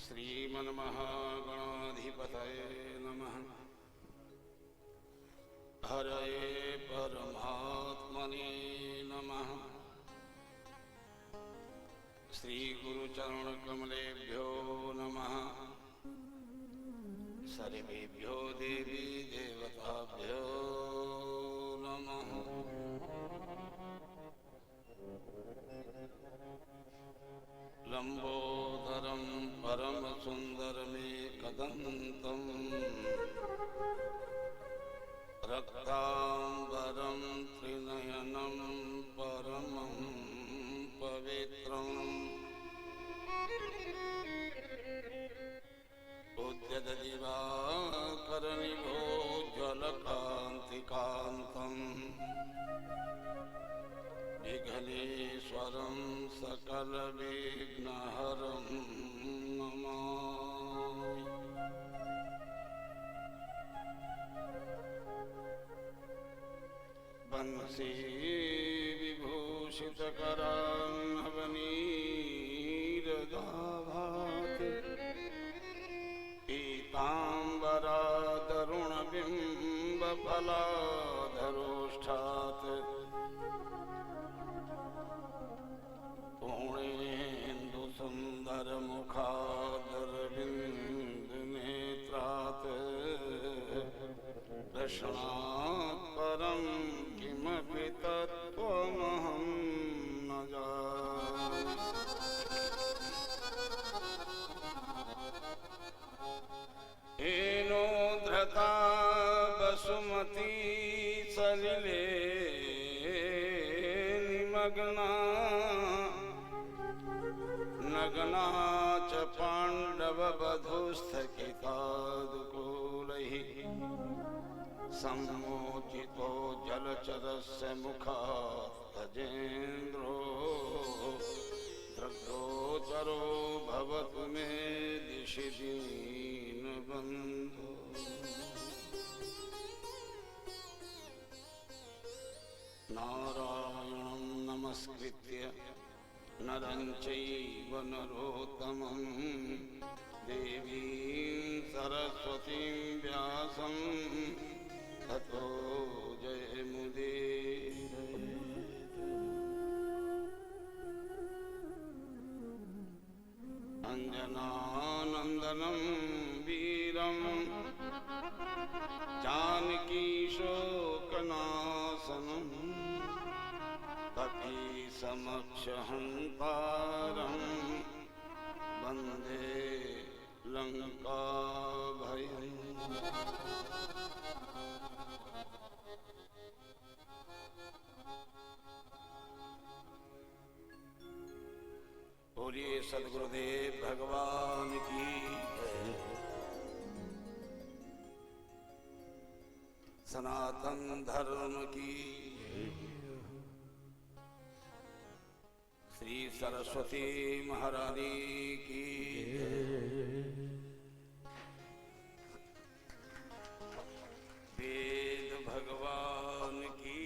श्रीमन्महागणाधिपतये नमः। हरये परमात्मने नमः। श्रीगुरुचरणकमलेभ्यो नमः। सर्वेभ्यो देवी देवताभ्यो नमः। लंबोदरं परम सुंदरमेकदन्तं रक्तांबरं त्रिनयनं परमं पवित्रम् उद्यतदिवाकरनिभोज्ज्वलकान्तिकान्तम् विघ्नेश्वरं सकलविघ्नहरं नमामि। बंसी विभूषितकरान्नवनीरदाभात् पीताम्बरादरुणबिम्बफलाधरोष्ठात् पूर्णेन्दुसुन्दरमुखादरविन्दनेत्रात् दर्शनात् परं किमपि तत्त्वमहं न जाने। येनो धृता वसुमती सलिले निमग्ना नग्ना च पाण्डववधूस्थगितादुकूलैः सम्मोचितो जलचरस्य मुखात् गजेन्द्रो दग्धोदरो भवतु मे दिशि दीनबन्धो। नारायणं नमस्कृत्य नरं चैव नरोत्तमं देवीं सरस्वतीं व्यासं ततो जयमुदीरये। अञ्जनानन्दनं वीरं जानकीशोकनाशनं कपीसमक्षहन्तारं वन्दे लङ्काभयम्। बोलिए सद्गुरुदेव भगवान की जय। सनातन धर्म की श्री सरस्वती महारानी की वेद भगवान की।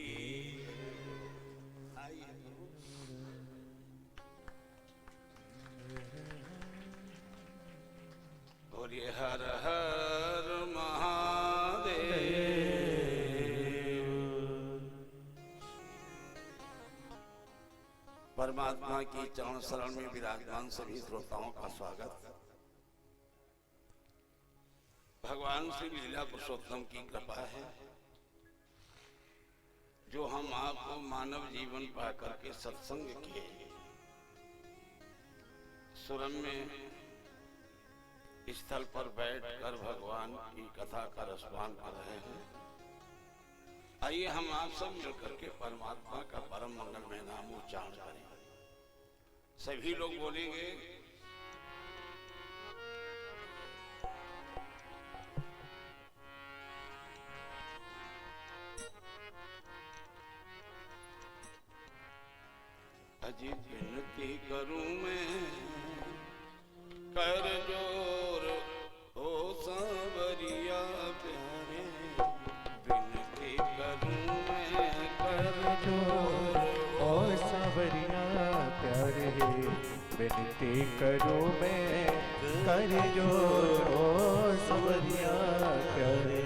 बोलिए हर हर महादेव। परमात्मा की चरण शरण में विराजमान सभी श्रोताओं का स्वागत। भगवान श्री लीला पुरुषोत्तम की कृपा है जो हम आपको मानव जीवन पाकर के सत्संग के सुरम्य स्थल पर बैठकर भगवान की कथा का रसपान कर रहे हैं। आइए हम आप सब मिलकर के परमात्मा का परम मंगलमय नाम उच्चारण करें। सभी लोग बोलेंगे अजी विनती करूं मैं कर जोर ओ सांवरिया प्यारे। विनती करूं मैं कर जोर ओ सांवरिया प्यारे। विनती करूं मैं कर जोर सवरिया प्यारे।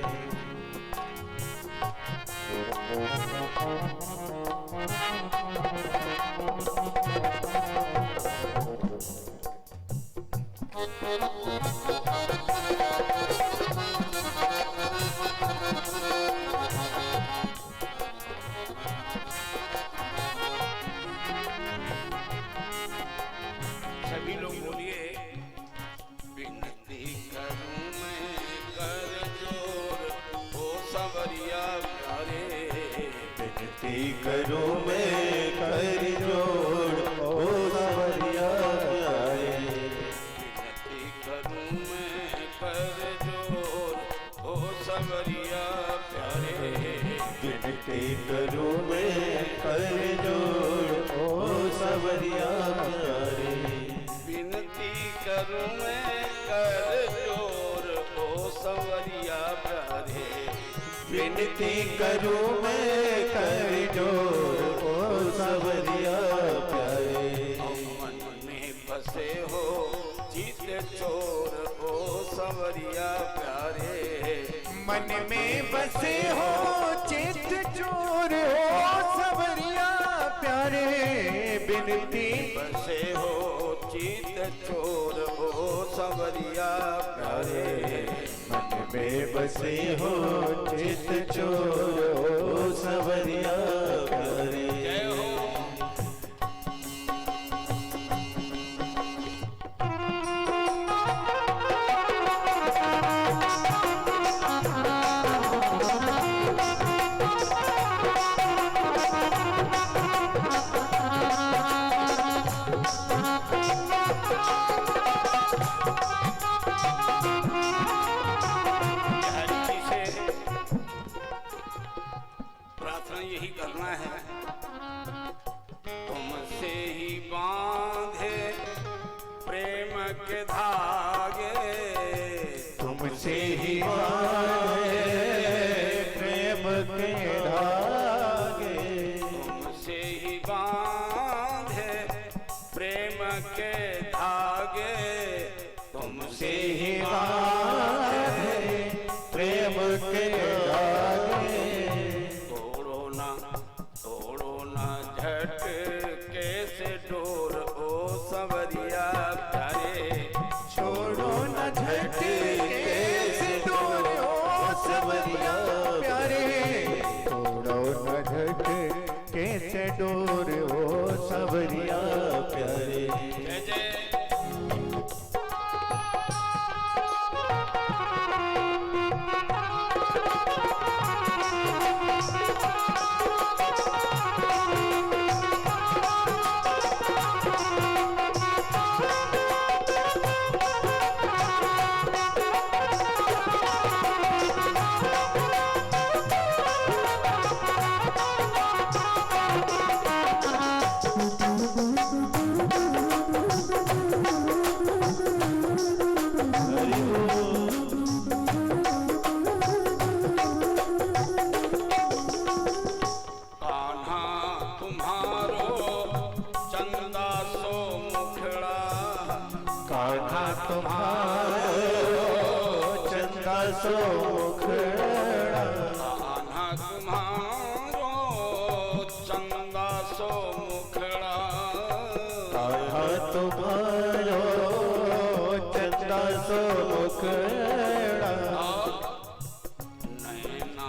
सभी लोग बोलिए, विनती करूं मैं कर जोर ओ सवरिया प्यारे। विनती करूं मैं कर जोर ओ सवरिया प्यारे। विनती करूं मैं कर जोर ओ सवरिया प्यारे। विनती करूं मैं कर जोर ओ सवरिया प्यारे। विनती करूं मैं कर जोर ओ सवरिया प्यारे। विनती करूं मैं कर जोर ओ सवरिया प्यारे। मन में बसे हो चित चोर ओ सवरिया प्यारे। मन में बसे हो चित चोर ओ सवरिया प्यारे। विनती बसे हो चित चोर ओ सवरिया प्यारे। मन में बसे हो चित चोर ओ सवरिया प्यारे। जय हो। प्रार्थना यही करना है, तुमसे ही बांधे प्रेम के धागे। तुमसे ही बांधे प्रेम के धागे। तुमसे ही बांधे प्रेम के धागे। तुमसे ही बांधे प्रेम के धागे। तोड़ो ना झट कैसे डोर ओ सवरिया प्यारे। छोड़ो न झट कैसे डोर ओ सवरिया प्यारे। छोड़ो न झट कैसे डोर ओ सवरिया प्यारे। जय जय। सो मुखड़ा कान्हा तुम्हारो चंदा सो मुखड़ा कान्हा तुम्हारो चंदा सो मुखड़ा नैना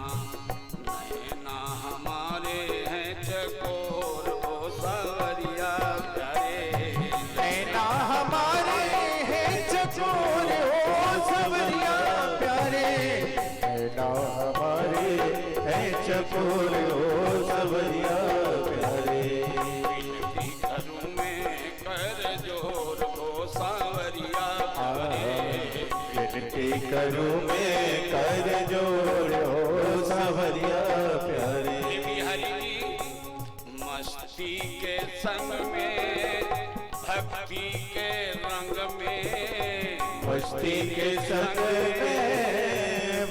नैना हमारे हैं चकोर ओ सवरिया प्यारे नैना हमारे हैं चकोर ओ सवरिया प्यारे नैना हमारे हैं चकोर ओ सवरिया प्यारे विनती करूं मैं कर जोर ओ सवरिया प्यारे विनती करूं मैं कर जोर ओ सवरिया प्यारे बिहारी मस्ती के संग में भक्ति के रंग में मस्ती के संग में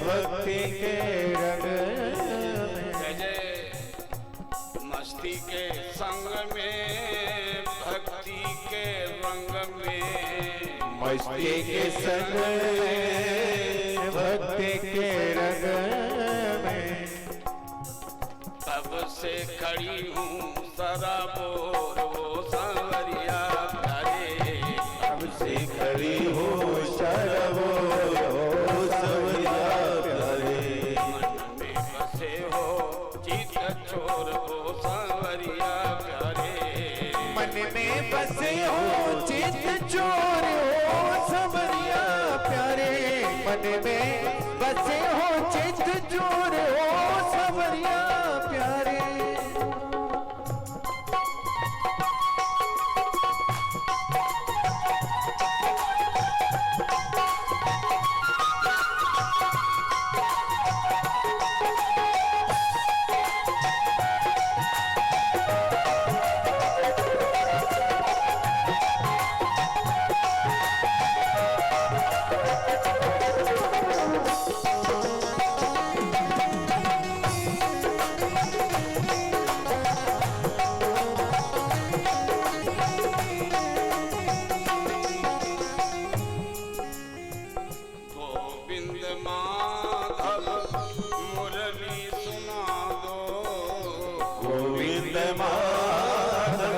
भक्ति के रंग में जय जय मस्ती के संग में भक्ति के रंग मस्ती के संग में भक्ति के रंग में कब से खड़ी हूँ सराबोर वो सांवरिया प्यारे। कब से खड़ी हूँ शरबोर वो सांवरिया प्यारे। मन में बसे हो चित चोर वो सांवरिया प्यारे। मन में बसे हो चित चोर हो सांवरिया प्यारे। मन में बसे हो चित चोर हो सांवरिया प्यारे। गोविंद माधव मुरली सुना दो। गोविंद माधव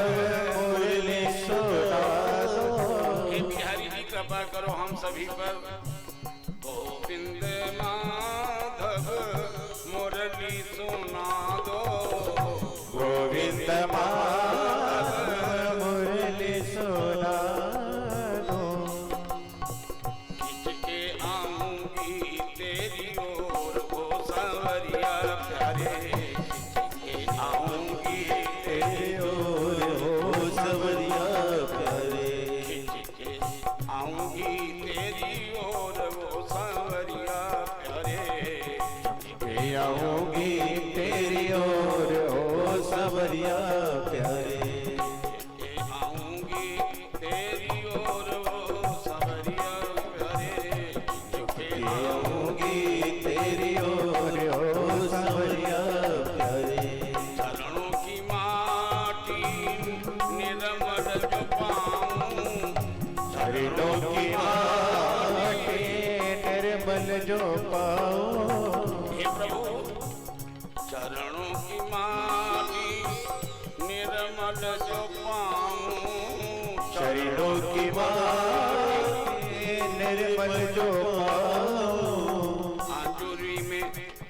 मुरली सुना दो। हे बिहारी जी कृपा करो हम सभी पर। गोविंद माधव मुरली सुना दो। गोविंद माधव मुरली सुना दो। खिंच के आऊंगी तेरी ओर वो सांवरिया प्यारे। खिंच के आऊंगी तेरी ओर हो सांवरिया प्यारे। खिंच के आऊंगी तेरी ओर वो सांवरिया प्यारे। मैं आऊंगी तेरी ओर हो सांवरिया प्यारे। के आऊंगी तेरी ओर वो सांवरिया प्यारे। के मैं आऊंगी तेरी ओर हो सांवरिया प्यारे। चरणों की माटी निर्मल जो पाऊं। चरणों की माटी निर्मल जो पाऊं। हे प्रभु चरणों की माटी निर्मल जो पाऊं। चरणों की माटी निर्मल जो पाऊं।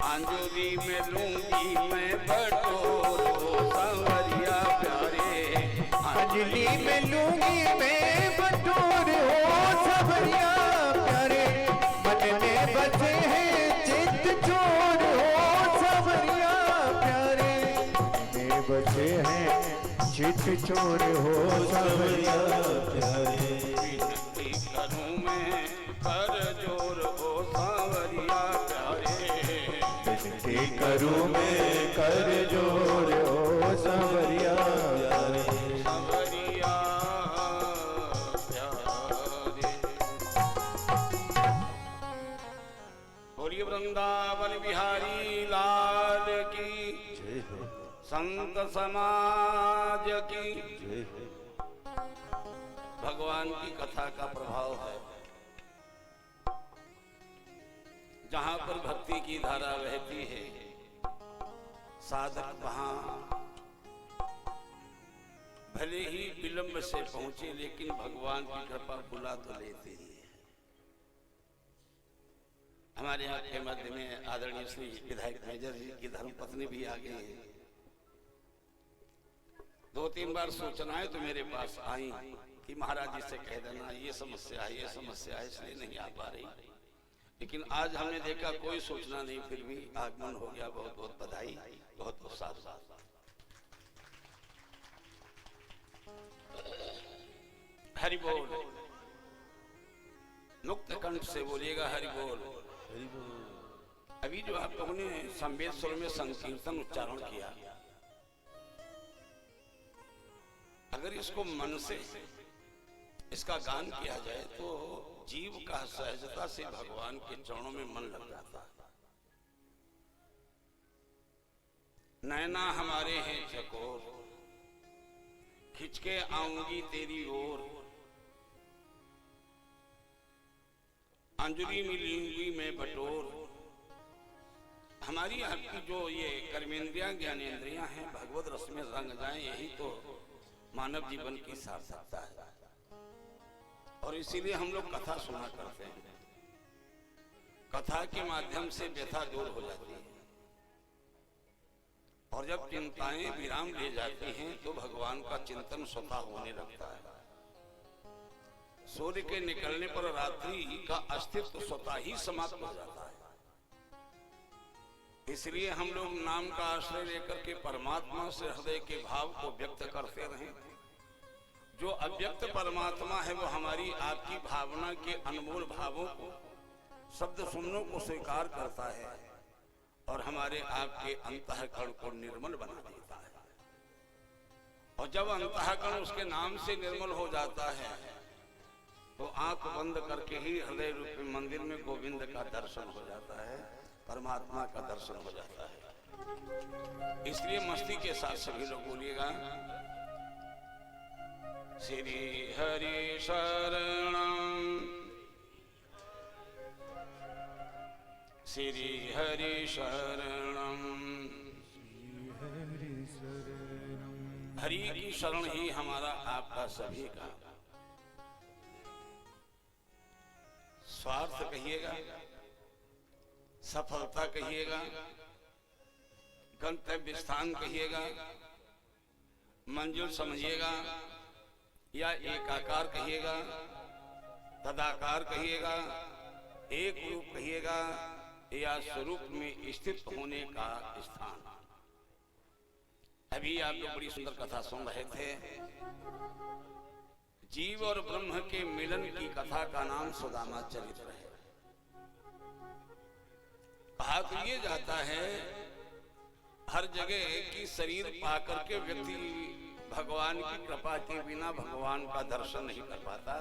आंजुरी में लूंगी मैं बटोर वो सांवरिया प्यारे। अंजलि में लूंगी मैं बटोर हो सांवरिया प्यारे। मन में बसे हैं चित चोर हो सांवरिया प्यारे। मन में बसे हैं चित चोर हो सांवरिया प्यारे। विनती करूं मैं कर जोर हो सांवरिया प्यारे। विनती करूं मैं कर जोर हो सांवरिया प्यारे। सांवरिया प्यारे। बोलिए वृंदावन बिहारी लाल की। जय हो संत समाज की। जय हो। भगवान की कथा का प्रभाव है। जहां पर भक्ति की धारा बहती है साधक वहां भले ही विलंब से पहुंचे लेकिन भगवान की कृपा बुला तो लेते ही है। हमारे यहाँ के मध्य में आदरणीय श्री विधायक मेजर जी की धर्मपत्नी भी आ गई है। 2-3 बार सूचनाएं तो मेरे पास आई कि महाराज जी से कह देना ये समस्या है इसलिए नहीं आ पा रही। लेकिन आज हमने देखा कोई सूचना नहीं, फिर भी आगमन हो गया। बहुत बहुत बधाई, बहुत बहुत साधुवाद। हरि बोल। मुक्त कंठ से बोलिएगा हरि बोल। अभी जो आप लोगों ने संवेद स्वर में संकीर्तन उच्चारण किया, अगर इसको मन से इसका गान किया जाए तो जीव का सहजता से भगवान के चरणों में मन लग जाता है। नैना हमारे हैं चकोर, खिंच के आऊंगी तेरी ओर। अंजलि मिली में बटोर। हमारी आपकी जो ये कर्मेंद्रियां ज्ञानेंद्रियां हैं भगवत रस में रंग जाएं, यही तो मानव जीवन की सार्थकता है। और इसीलिए हम लोग कथा सुना करते हैं। कथा के माध्यम से व्यथा दूर हो जाती है और जब चिंताएं विराम ले जाती हैं तो भगवान का चिंतन स्वतः होने लगता है। सूर्य के निकलने पर रात्रि का अस्तित्व स्वतः ही समाप्त हो जाता है। इसलिए हम लोग नाम का आश्रय लेकर के परमात्मा से हृदय के भाव को व्यक्त करते रहें। जो अव्यक्त परमात्मा है वो हमारी आपकी भावना के अनमोल भावों को, शब्द सुनने को स्वीकार करता है और हमारे आपके अंतःकरण को निर्मल बना देता है। और जब अंतःकरण उसके नाम से निर्मल हो जाता है तो आंख बंद करके ही हृदय रूपी मंदिर में गोविंद का दर्शन हो जाता है, परमात्मा का दर्शन हो जाता है। इसलिए मस्ती के साथ सभी लोग बोलिएगा, श्री हरि शरणम, श्री हरि शरणम। हरि की शरण ही हमारा आपका सभी का। स्वार्थ कहिएगा, सफलता कहिएगा, गंतव्य स्थान कहिएगा, मंजिल समझिएगा, या एकाकार कहिएगा, तदाकार कहिएगा, एक रूप कहिएगा, या स्वरूप में स्थित होने का स्थान। अभी आप लोग बड़ी सुंदर कथा सुन रहे थे। जीव और ब्रह्म के मिलन की कथा का नाम सुदामा चरित्र है। कहा तो ये जाता है हर जगह की शरीर पाकर के व्यक्ति भगवान की कृपा के बिना भगवान का दर्शन नहीं कर पाता।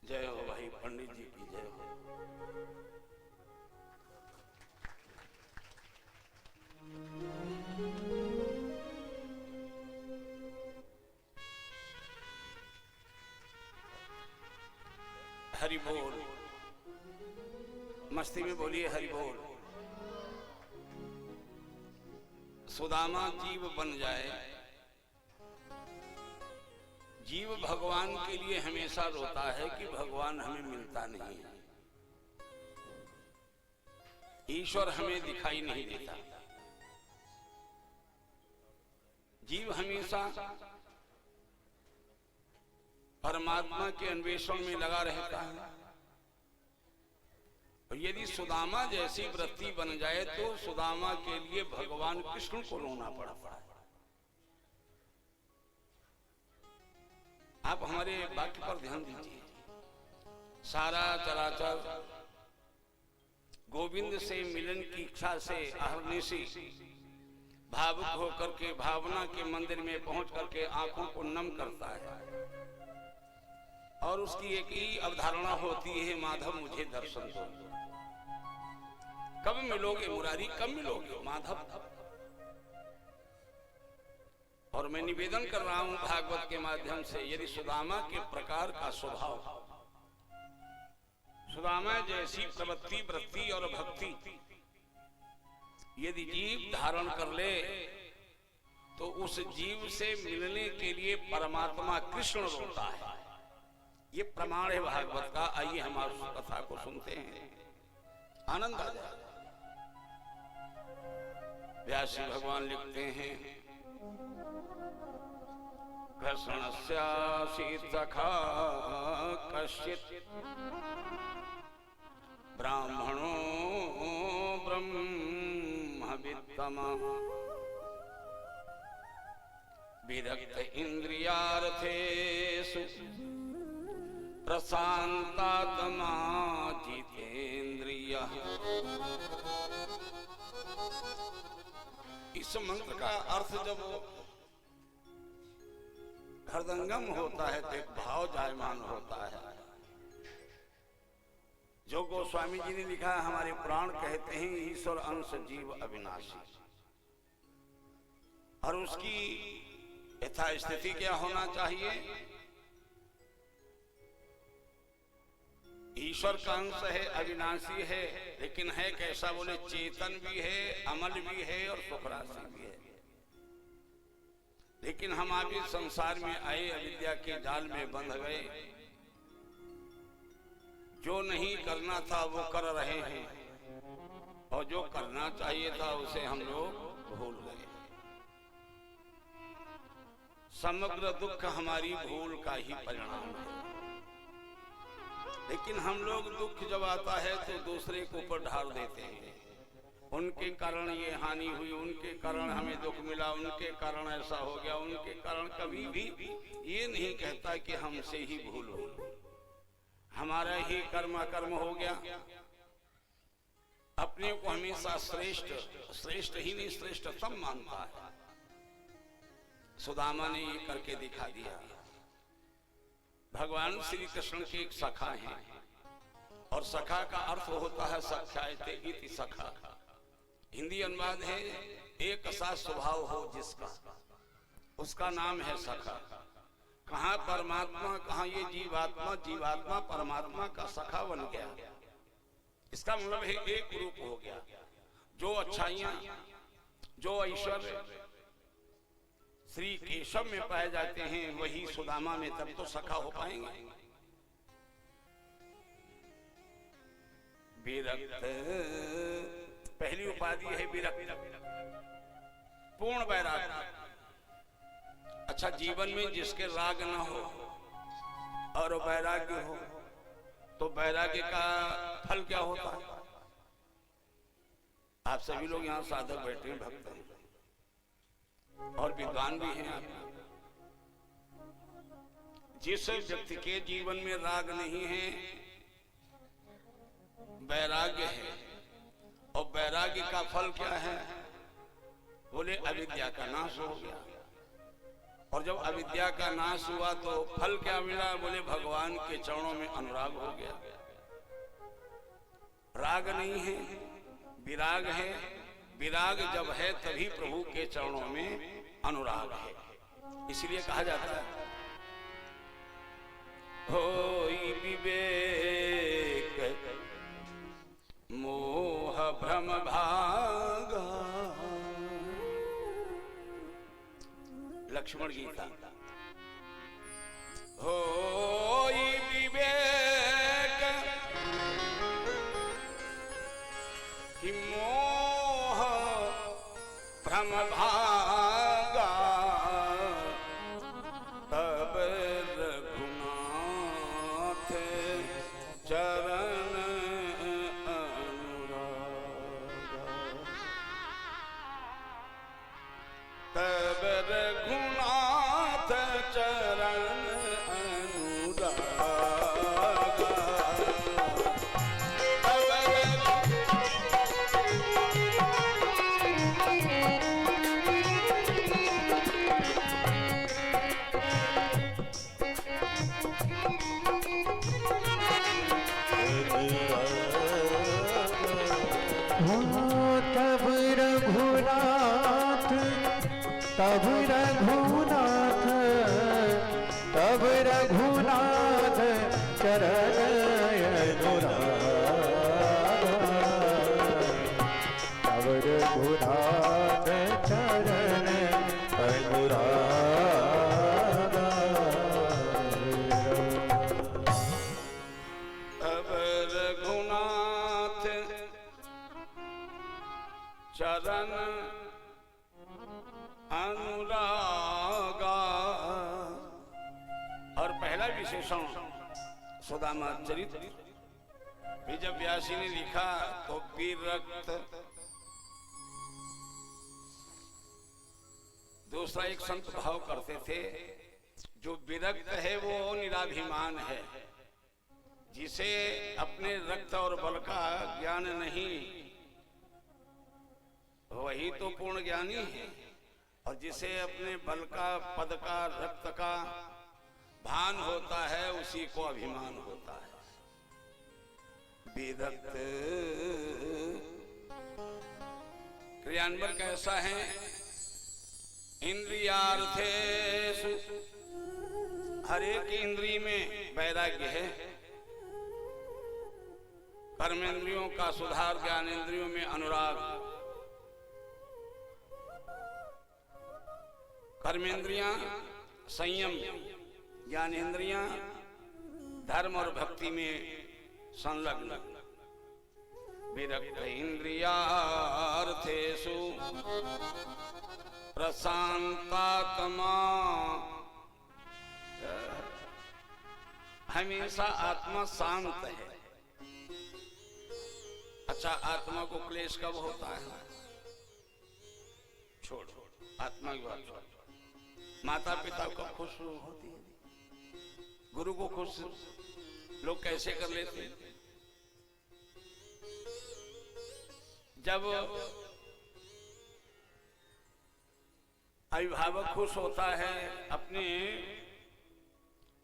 जय हो भाई पंडित जी की जय हो। हरि बोल। मस्ती में बोलिए हरि बोल। सुदामा जीव बन जाए। जीव भगवान के लिए हमेशा रोता है कि भगवान हमें मिलता नहीं है, ईश्वर हमें दिखाई नहीं देता। जीव हमेशा परमात्मा के अन्वेषण में लगा रहता है। और यदि सुदामा जैसी वृत्ति बन जाए तो सुदामा के लिए भगवान कृष्ण को रोना पड़ता है। आप हमारे वाक्य पर ध्यान दीजिए। सारा चराचर गोविंद से मिलन की इच्छा से अहर्निशी भावुक होकर के भावना के मंदिर में पहुंच करके आंखों को नम करता है और उसकी एक ही अवधारणा होती है, माधव मुझे दर्शन दो। कब मिलोगे मुरारी, कब मिलोगे माधव। और मैं निवेदन कर रहा हूं भागवत के माध्यम से, यदि सुदामा के प्रकार का स्वभाव, सुदामा जैसी प्रवृत्ति वृत्ति और भक्ति यदि जीव धारण कर ले तो उस जीव से मिलने के लिए परमात्मा कृष्ण रोता है। ये प्रमाण है भागवत का। आइए हम आप कथा को सुनते हैं, आनंद आ जाए। व्यास जी भगवान लिखते हैं, कृष्णस्यासी सखा कश्चित् ब्राह्मणो ब्रह्मवित्तमः विरक्त इंद्रियार्थेषु प्रशांतात्मा जितेन्द्रियः। इस मंत्र का अर्थ जब हृदंगम होता है तो एक भाव जायमान होता है। जो गोस्वामी जी ने लिखा है, हमारे पुराण कहते हैं ईश्वर अंश जीव अविनाशी, और उसकी यथास्थिति क्या होना चाहिए ईश्वर का अंश है, अविनाशी है, लेकिन है कैसा? बोले चेतन भी है, अमल भी है और सुखराशि भी है। लेकिन हम आप इस संसार में आए, अविद्या के जाल में बंध गए, जो नहीं करना था वो कर रहे हैं और जो करना चाहिए था उसे हम लोग भूल गए। समग्र दुख हमारी भूल का ही परिणाम है। लेकिन हम लोग दुख जब आता है तो दूसरे के ऊपर ढाल देते हैं, उनके कारण ये हानि हुई, उनके कारण हमें दुख मिला, उनके कारण ऐसा हो गया, उनके कारण कभी भी ये नहीं कहता कि हमसे ही भूल हुई, हमारा ही कर्म हो गया। अपने को हमेशा श्रेष्ठ ही नहीं श्रेष्ठतम मानता है। सुदामा ने ये करके दिखा दिया। भगवान श्री कृष्ण के एक सखा हैं और सखा का अर्थ होता है सख्यायते इति सखा। हिंदी अनुवाद है एक सा स्वभाव हो जिसका, उसका नाम है सखा। कहाँ परमात्मा, कहाँ ये जीवात्मा, जीवात्मा परमात्मा का सखा बन गया। इसका मतलब है एक रूप हो गया। जो अच्छाइयां, जो ऐश्वर्य श्री केशव में पाए जाते हैं वही सुदामा में तब तो सखा हो पाएंगे। विरक्त, पहली उपाधि है विरक्त, पूर्ण वैराग्य। अच्छा, जीवन में जिसके राग न हो और वैराग्य हो तो वैराग्य का फल क्या होता है? आप सभी लोग यहाँ साधक बैठे हैं, भक्त हैं और विद्वान भी हैं। जिस व्यक्ति के जीवन में राग नहीं है, वैराग्य है, और वैराग्य का फल क्या है? बोले अविद्या का नाश हो गया। और जब अविद्या का नाश हुआ तो फल क्या मिला? बोले भगवान के चरणों में अनुराग हो गया। राग नहीं है, विराग है। विराग जब है तभी प्रभु के चरणों में अनुराग है। इसलिए कहा जाता है होई विवेक मोह भ्रम भागा। लक्ष्मण गीता। होई विवेक कि मोह भ्रम भागा, तब रघुनाथ चरण अनुरागा। तब रघुनाथ चरण अनुरागा। तब रघुनाथ, तब रघुनाथ, तब रघुनाथ चरण अनुरागा। तब रघुनाथ चरण अनुरागा। तब रघुनाथ चरण अनुरागा। और पहला विशेषण सुदामा चरित्र भी जब व्यासी ने लिखा तो विरक्त। दूसरा एक संत भाव करते थे, जो विरक्त है वो निराभिमान है, जिसे अपने रक्त और बल का ज्ञान नहीं, वही तो पूर्ण ज्ञानी है। और जिसे अपने बल का, पद का, रक्त का भान होता है उसी को अभिमान होता है। विरक्त क्रियान्वयन कैसा है? इंद्रियार्थेषु, हर एक इंद्रिय में वैराग्य है। कर्मेंद्रियों का सुधार, ज्ञानेंद्रियों में अनुराग। कर्मेंद्रियां संयम, ज्ञानेंद्रियां धर्म और भक्ति में संलग्न। विरक्त इंद्रियार्थेषु प्रशांतात्मा, हमेशा आत्मा शांत है। अच्छा, आत्मा को क्लेश कब होता है? छोड़, आत्मा की बात छोड़। माता पिता को खुश होती है, गुरु को खुश लोग कैसे कर लेते हैं? जब अभिभावक खुश होता है अपने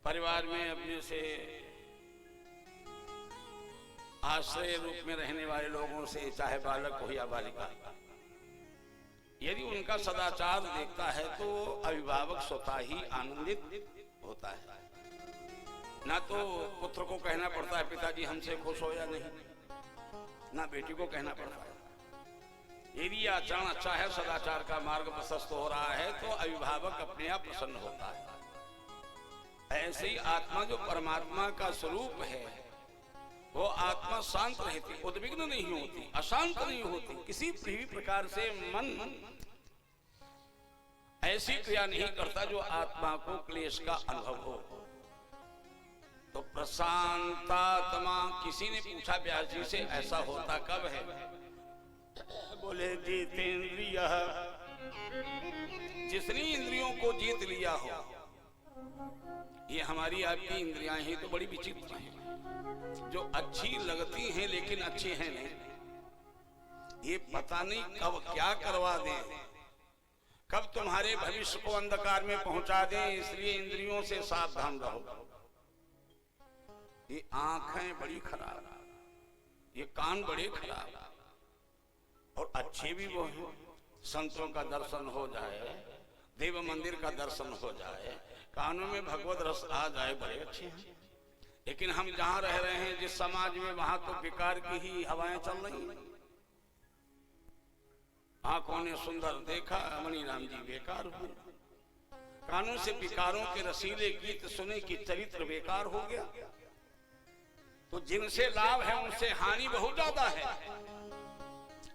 परिवार में अपने से आश्रय रूप में रहने वाले लोगों से, चाहे बालक हो या बालिका, यदि उनका सदाचार देखता है तो अभिभावक स्वतः ही आनंदित होता है। ना तो पुत्र को कहना पड़ता है पिताजी हमसे खुश हो या नहीं, ना बेटी को कहना पड़ता है। यदि आचरण अच्छा है, सदाचार का मार्ग प्रशस्त हो रहा है, तो अभिभावक अपने आप प्रसन्न होता है। ऐसे ही आत्मा जो परमात्मा का स्वरूप है, वो आत्मा शांत रहती, उद्विग्न नहीं होती, अशांत नहीं होती। किसी भी प्रकार से मन ऐसी क्रिया नहीं करता जो आत्मा को क्लेश का अनुभव हो। तो प्रशांतात्मा, किसी ने पूछा व्यास जी से ऐसा होता कब है? बोले जितेंद्रिय, जिसने इंद्रियों को जीत लिया हो। ये हमारी आपकी इंद्रियां ही तो बड़ी विचित्र हैं, जो अच्छी लगती हैं लेकिन अच्छी हैं नहीं। ये पता नहीं कब क्या करवा दें, कब तुम्हारे भविष्य को अंधकार में पहुंचा दें, इसलिए इंद्रियों से सावधान रहो। ये आंखें बड़ी खराब, ये कान बड़े खराब, और अच्छे भी वो हैं। संतों का दर्शन हो जाए, देव मंदिर का दर्शन हो जाए, कानों में भगवत रस आ जाए, बड़े अच्छे हैं। लेकिन हम जहां रह रहे हैं जिस समाज में, वहां तो विकार की ही हवाएं चल रही हैं। आंखों ने सुंदर देखा, मणिराम जी बेकार हुए। कानों से विकारों के रसीले गीत सुने कि चरित्र बेकार हो गया। तो जिनसे लाभ है उनसे हानि बहुत ज्यादा है।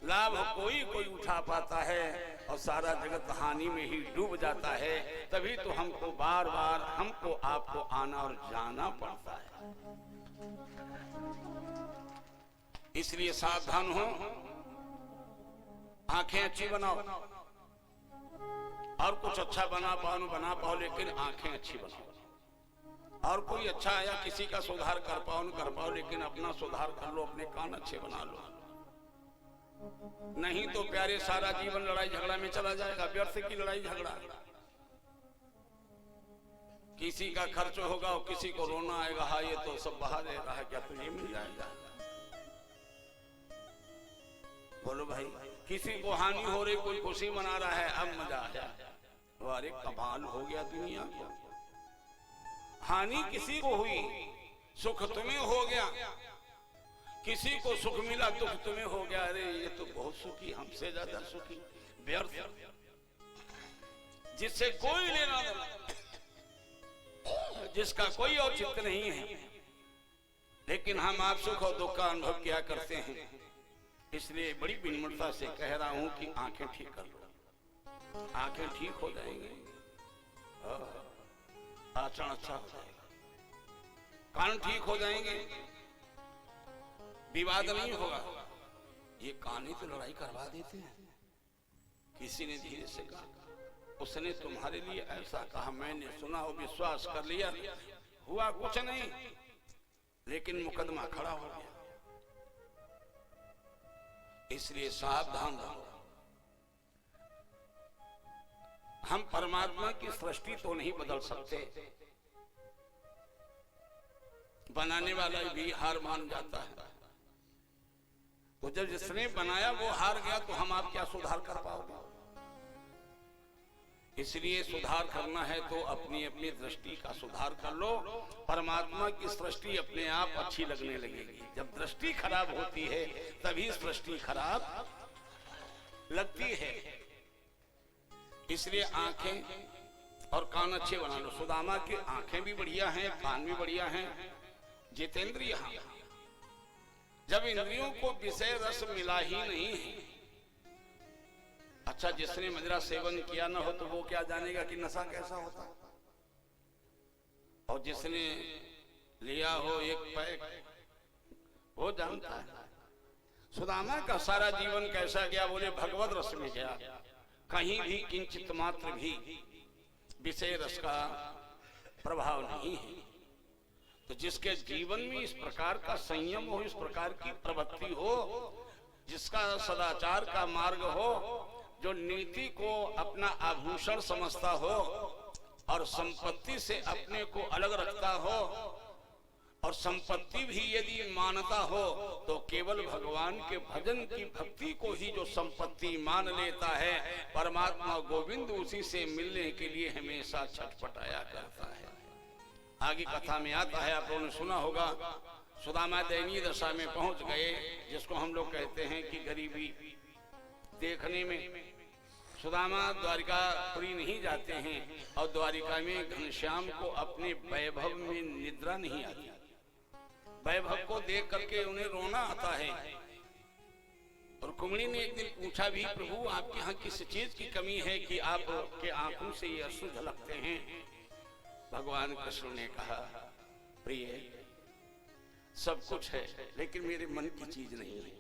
लाभ कोई कोई उठा पाता है और सारा जगत हानि में ही डूब जाता है। तभी तो हमको बार बार हमको आपको आना और जाना पड़ता है। इसलिए सावधान हो, आंखें अच्छी बनाओ, और कुछ अच्छा बना पाओ, लेकिन आंखें अच्छी बनाओ। और कोई अच्छा या किसी का सुधार कर पाओ, लेकिन अपना सुधार कर लो, अपने कान अच्छे बना लो। नहीं तो प्यारे सारा जीवन लड़ाई झगड़ा में चला जाएगा, व्यर्थ की लड़ाई झगड़ा। किसी का खर्च होगा और किसी को रोना आएगा, हाँ ये तो सब बहा दे रहा है, क्या तुझे मिल जाएगा? बोलो भाई, किसी को हानि हो रही, कोई खुशी मना रहा है, अब मजा आया। अरे कमाल हो गया दुनिया को। हानि किसी को हुई, सुख तुम्हें हो गया। किसी को सुख मिला, दुख तुम्हें हो गया। अरे ये तो बहुत सुखी, हमसे ज्यादा सुखी। व्यर्थ, जिससे कोई लेना देना, जिसका कोई औचित्य नहीं है, लेकिन हम आप सुख और दुख का अनुभव किया करते हैं। इसलिए बड़ी विनम्रता से कह रहा हूं कि आंखें ठीक कर लो, आंखें ठीक हो जाएंगी, आचरण अच्छा हो जाएगा, कान ठीक हो जाएंगे, विवाद नहीं होगा। ये कान ही तो लड़ाई करवा देते हैं। किसी ने धीरे से कहा, उसने तुम्हारे लिए ऐसा कहा, मैंने सुना और विश्वास कर लिया, हुआ कुछ नहीं, लेकिन मुकदमा खड़ा हो गया। इसलिए सावधान रहो। हम परमात्मा की सृष्टि तो नहीं बदल सकते, बनाने वाला भी हार मान जाता है। तो जब जिसने बनाया वो हार गया, तो हम आप क्या सुधार कर पाओगे? इसलिए सुधार करना है तो अपनी अपनी दृष्टि का सुधार कर लो। परमात्मा की सृष्टि अपने आप अच्छी लगने लगेगी। जब दृष्टि खराब होती है तभी सृष्टि खराब लगती है। इसलिए आंखें और कान अच्छे बना लो। सुदामा की आंखें भी बढ़िया हैं, कान भी बढ़िया हैं, जितेंद्रिय हैं। जब इंद्रियों को विषय रस मिला ही नहीं है, अच्छा जिसने मदिरा सेवन किया ना हो तो वो क्या जानेगा कि नशा कैसा होता है, और जिसने लिया हो एक पैक वो जानता है। सुदामा का सारा जीवन कैसा गया? बोले भगवत रस में गया, कहीं भी किंचित मात्र भी विषय रस का प्रभाव नहीं है। तो जिसके जीवन में इस प्रकार का संयम हो, इस प्रकार की प्रवृत्ति हो, जिसका सदाचार का मार्ग हो, जो नीति को अपना आभूषण समझता हो और संपत्ति से अपने को अलग रखता हो, और संपत्ति भी यदि मानता हो तो केवल भगवान के भजन की भक्ति को ही जो संपत्ति मान लेता है, परमात्मा गोविंद उसी से मिलने के लिए हमेशा छटपटाया करता है। आगे कथा में आता है, आप लोगों ने सुना होगा, सुदामा दयनीय दशा में पहुंच गए, जिसको हम लोग कहते हैं कि गरीबी देखने में। सुदामा द्वारिकापुरी नहीं जाते हैं और द्वारिका में घनश्याम को अपने वैभव में निद्रा नहीं आती। वैभव को देख करके उन्हें रोना आता है। और कुमड़ी ने एक दिन पूछा भी, प्रभु आपके यहाँ किस चीज की कमी है कि आपके आंखों से ये अश्रु झलकते हैं? भगवान कृष्ण ने कहा, प्रिय सब कुछ है लेकिन मेरे मन की चीज नहीं है,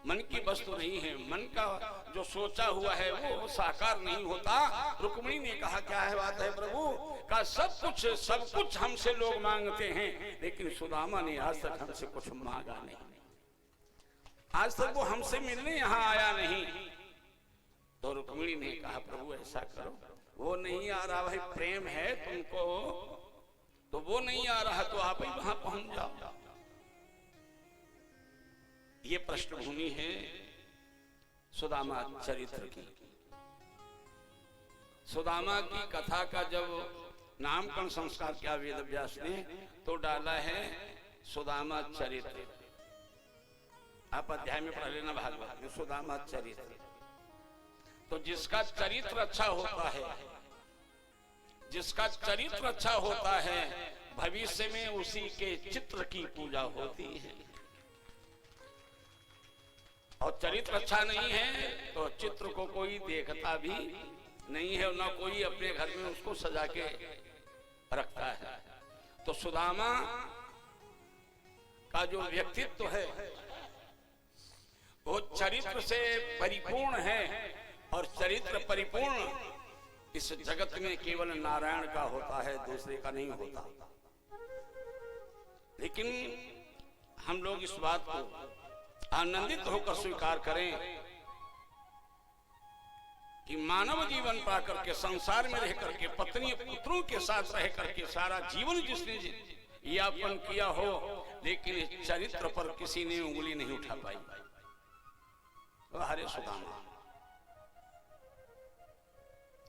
मन की वस्तु नहीं है। मन का जो सोचा हुआ है वो साकार नहीं होता। रुक्मिणी ने कहा, क्या है बात है प्रभु? का सब कुछ हमसे लोग मांगते हैं, लेकिन सुदामा ने आज तक हमसे कुछ मांगा नहीं, आज तक वो हमसे मिलने यहाँ आया नहीं। तो रुक्मिणी ने कहा, प्रभु ऐसा करो, वो नहीं आ रहा भाई, प्रेम है तुमको तो वो नहीं आ रहा तो आप ही वहां पहुंच जाओ। ये पृष्ठभूमि है सुदामा चरित्र की। सुदामा की कथा का जब नामकरण संस्कार किया वेद व्यास ने तो डाला है सुदामा चरित्र। आप अध्याय में पढ़ लेना भागवत में, सुदामा चरित्र। तो जिसका चरित्र अच्छा होता है, जिसका चरित्र अच्छा होता है, भविष्य में उसी के चित्र की पूजा होती है। और चरित्र अच्छा नहीं है तो चित्र को कोई देखता भी नहीं है, ना कोई अपने घर में उसको सजा के रखता है। तो सुदामा का जो व्यक्तित्व है वो चरित्र से परिपूर्ण है, और चरित्र परिपूर्ण इस जगत में केवल नारायण का होता है, दूसरे का नहीं होता। लेकिन हम लोग इस बात को आनंदित होकर स्वीकार करें कि मानव जीवन पा करके, संसार में रह करके, पत्नी पुत्रों के साथ रह करके सारा जीवन जिसने यापन किया हो, लेकिन चरित्र पर किसी ने उंगली नहीं उठा पाई। हरे सुदामा,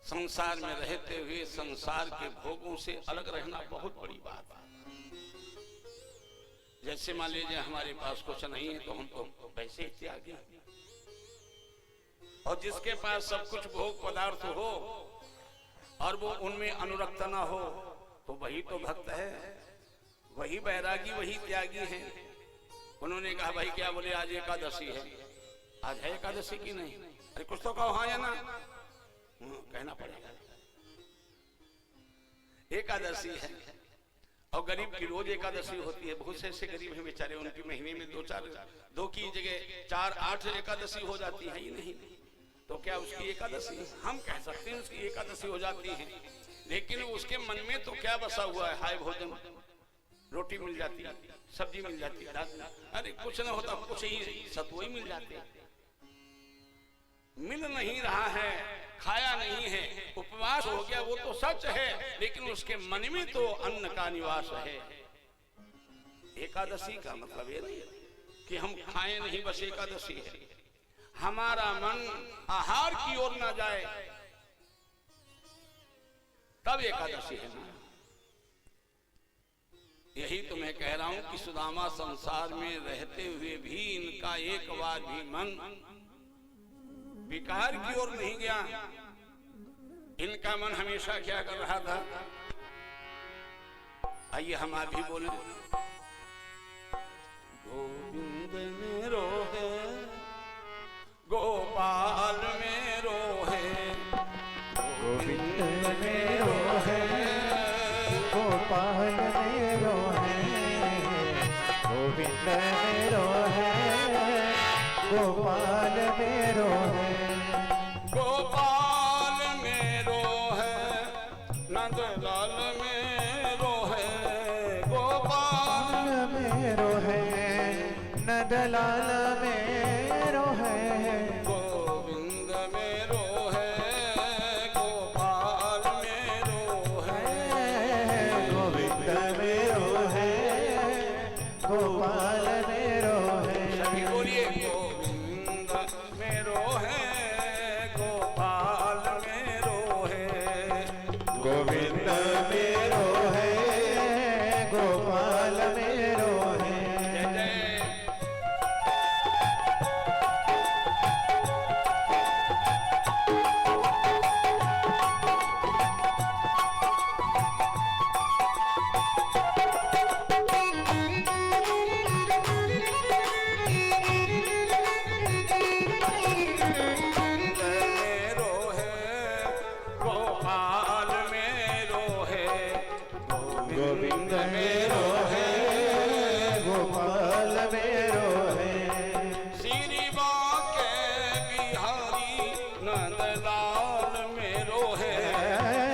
संसार में रहते हुए संसार के भोगों से अलग रहना बहुत बड़ी बात है। जैसे मान लीजिए हमारे पास कुछ नहीं है तो हम तो पैसे ही त्यागी, और जिसके पास सब कुछ भोग पदार्थ हो और वो उनमें अनुरक्त ना हो तो वही तो भक्त है, वही बैरागी, वही त्यागी है। उन्होंने कहा, भाई क्या बोले आज एकादशी है? आज है एकादशी की नहीं? अरे कुछ तो कहो हाँ या ना, कहना पड़ेगा। एकादशी है, और गरीब की रोज एकादशी होती है। बहुत से ऐसे गरीब हैं बेचारे, उनकी महीने में दो की जगह 4-8 एकादशी हो जाती है ही नहीं। तो क्या उसकी एकादशी? हम कह सकते हैं उसकी एकादशी हो जाती है, लेकिन उसके मन में तो क्या बसा हुआ है? हाय भोजन, रोटी मिल जाती, सब्जी मिल जाती, अरे कुछ ना होता, कुछ ही सतुई मिल जाते। मिल नहीं रहा है, खाया नहीं है, उपवास हो गया, वो तो सच है, लेकिन उसके मन में तो अन्न का निवास है। एकादशी का मतलब ये नहीं कि हम खाएं नहीं, बस एकादशी है। हमारा मन आहार की ओर ना जाए, तब एकादशी है ना। यही तो मैं कह रहा हूं कि सुदामा संसार में रहते हुए भी इनका एक बार भी मन विकार की ओर नहीं गया। इनका मन हमेशा क्या कर रहा था? आइए हम आप भी बोले, गोविंद मेरो है, गोपाल मेरो है, गोविंद मेरो है, गोपाल मेरो है, गोविंद मेरो है, गोपाल मेरो है, गोपाल मेरो है, नंदलाल मेरो है, गोपाल मेरो है, नंदलाल मेरो है, गोविंद मेरो है, गोपाल मेरो है, गोविंद मेरो है, गोपाल मेरो है। सभी बोलिए, गोविंद मेरो है, गोपाल मेरो है, गोविंद मेरो है, गोपाल मेरो है। जय जय। मेरो है, गोपाल मेरो है, गोविंद मेरो है, गोपाल मेरो है, श्री बांके बिहारी नंदलाल मेरो है,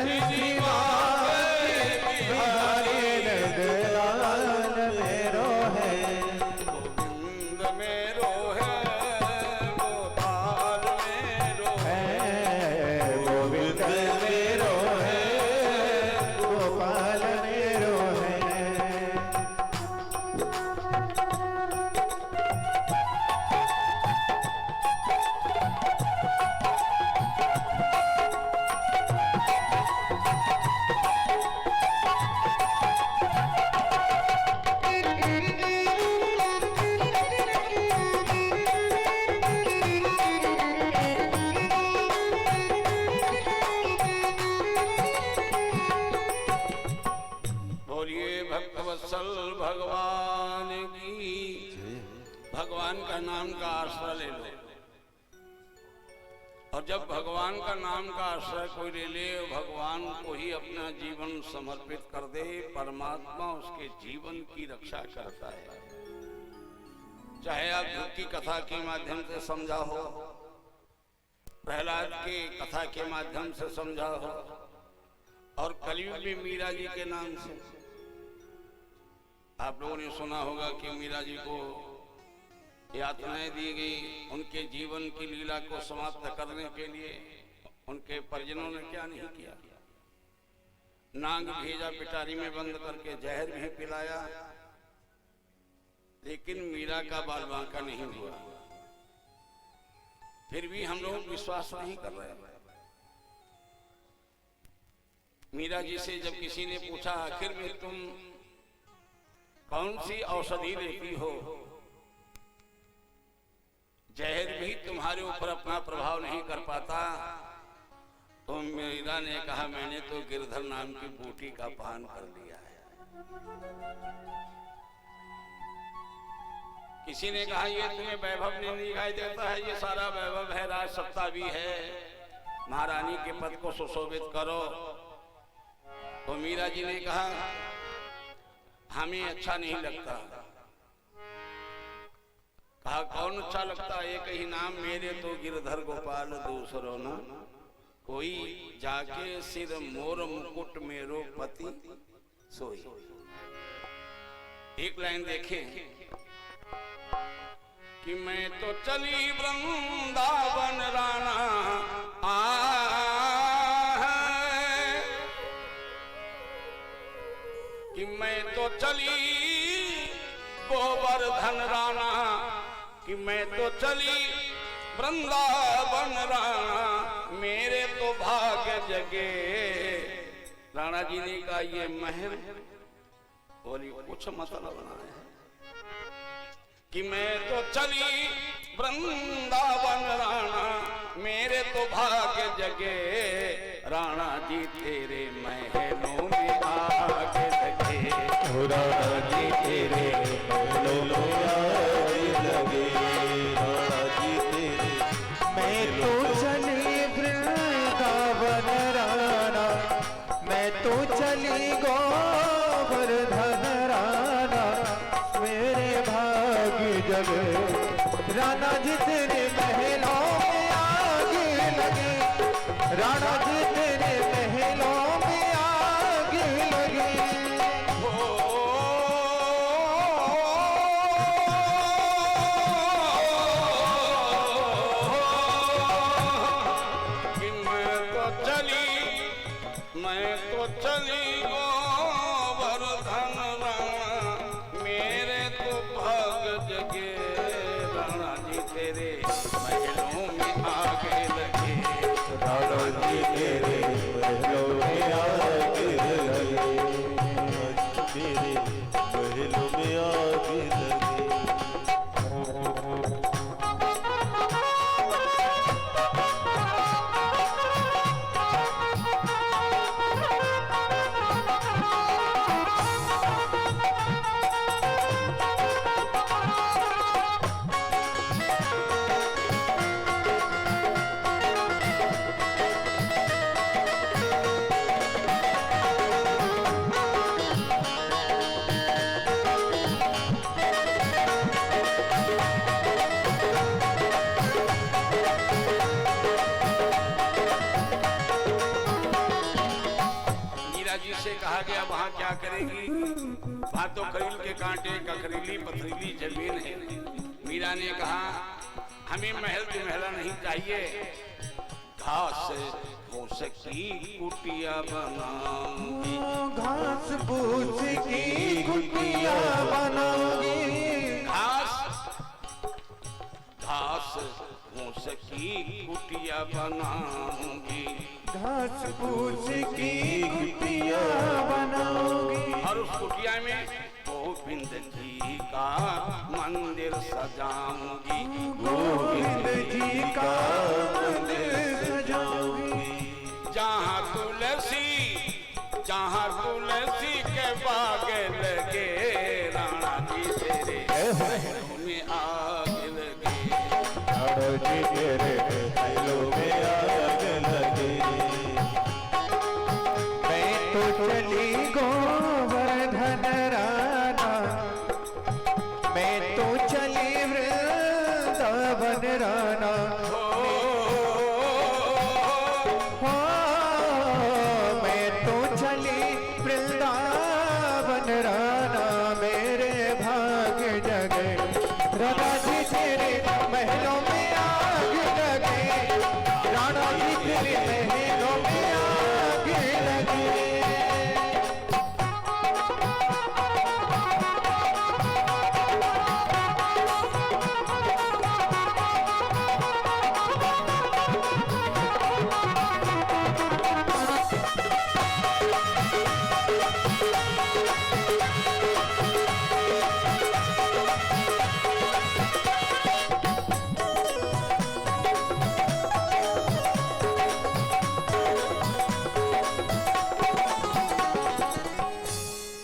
श्री बांके बिहारी नंदलाल मेरो है, गोविंद मेरो है, गोपाल मेरो है, गोविंद मेरो है, गोपाल मेरो है। बोलिए भक्तवत्सल भगवान की। भगवान का नाम का आश्रय ले लो, और जब भगवान का नाम का आश्रय कोई ले ले, भगवान को ही अपना जीवन समर्पित कर दे, परमात्मा उसके जीवन की रक्षा करता है। चाहे आप ध्रुव की कथा के माध्यम से समझा हो, प्रहलाद की कथा के माध्यम से समझा हो, और कलयुग में मीरा जी के नाम से। आप लोगों ने सुना होगा कि मीरा जी को यातनाएं दी गई, उनके जीवन की लीला को समाप्त करने के लिए उनके परिजनों ने क्या नहीं किया। नाग भेजा पिटारी में बंद करके, जहर भी पिलाया, लेकिन मीरा का बाल बांका नहीं हुआ। फिर भी हम लोग विश्वास नहीं कर रहे। मीरा जी से जब किसी ने पूछा, आखिर में तुम कौन सी औषधि लेती हो, जहर भी तुम्हारे ऊपर अपना प्रभाव नहीं कर पाता, तो मीरा ने कहा, मैंने तो गिरधर नाम की बूटी का पान कर लिया है। किसी ने कहा, ये तुम्हें वैभव नहीं दिखाई देता है, ये सारा वैभव है, राज सत्ता भी है, महारानी के पद को सुशोभित करो। तो मीरा जी ने कहा, हमें अच्छा नहीं लगता। कहा, कौन अच्छा लगता? एक ही नाम, मेरे तो गिरधर गोपाल दूसरो ना कोई, जाके सिर मोर मुकुट मेरो पति सोई। एक लाइन देखें कि मैं तो चली वृंदावन राना कि मैं तो चली गोवर्धन राना, कि मैं तो चली वृंदावन राना, मेरे तो भाग्य जगे राणा जी ने कहा ये महल बोली कुछ मतलब ना है कि मैं तो चली वृंदावन राणा मेरे तो भाग्य जगे राणा जी तेरे महलों में आगे लगे राणा जी तेरे महलों में आगे लगे राणा जी तेरे मैं तो चली वृंदावन राणा मैं तो चली गोवर्धन राणा मेरे भाग्य जगे राणा जी तेरे महलों में आगे लगे राणा जी तेरे महलों में आगे लगे मैं तो चली गोवर्धन राणा मेरे तो भाग जगे राणा जी तेरे महलों में आगे लगे राणा जी तेरे महलों में आगे लगे तेरे महलों में आगे लगे जी से कहा गया वहां क्या करेगी वहां तो खरील के कांटे कखरीली पथरीली जमीन है मीरा ने कहा हमें महल की महला नहीं चाहिए घास फूस की कुटिया बनाऊंगी घास फूस की कुटिया बनाऊंगी घास फूस की कुटिया बनाऊंगी घास फूस की कुटिया बनाऊंगी और उस कुटिया में गोविंद जी का मंदिर सजाऊंगी गोविंद जी का मंदिर सजाऊंगी जहाँ तुलसी के बाग लगे राणा जी तेरे महलों में आग लगे राणा जी तेरे महलों में आग लगे मैं तो चली गोवर्धन राणा मैं तो चली वृंदावन राणा मैं तो चली वृंदावन राणा मेरे भाग्य जगे राणा जी तेरे महलों में आग लगे राणा जी तेरे महलों में आग लगे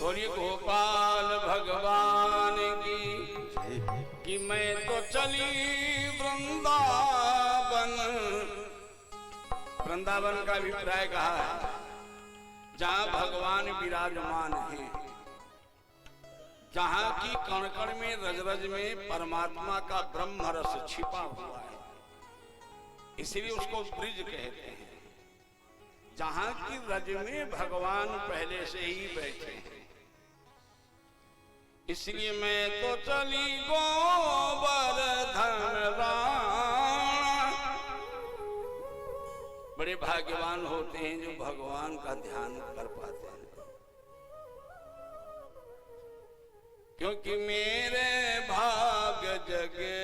गोपाल भगवान की कि मैं तो चली वृंदावन वृंदावन का अभिप्राय कहा है जहाँ भगवान विराजमान है जहाँ की कण कण में रज रज में परमात्मा का ब्रह्म रस छिपा हुआ है इसलिए उसको ब्रिज कहते हैं जहाँ की रज में भगवान पहले से ही बैठे हैं इसलिए मैं तो चली गोवर्धन राणा बड़े भाग्यवान होते हैं जो भगवान का ध्यान कर पाते हैं क्योंकि मेरे भाग्य जगे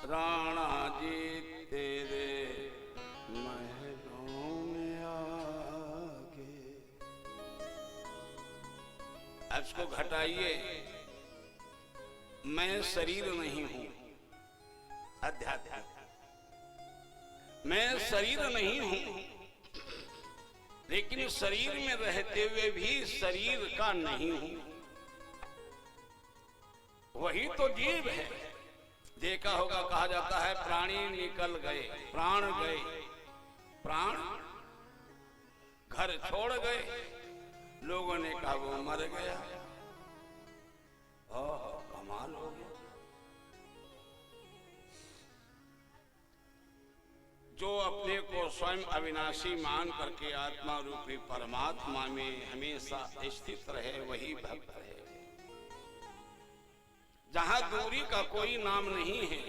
राणा जी तेरे महल इसको घटाइए। मैं शरीर नहीं हूं, अध्यात्म, मैं शरीर नहीं हूं, लेकिन शरीर में रहते हुए भी शरीर का नहीं हूं। वही तो जीव है। देखा होगा, कहा जाता है प्राणी निकल गए, प्राण गए, प्राण घर छोड़ गए। लोगों ने कहा वो मर गया। ओह, कमाल हो गया। जो अपने को स्वयं अविनाशी मान करके आत्मा रूपी परमात्मा में हमेशा स्थित रहे, वही भक्त है। जहां दूरी का कोई नाम नहीं है,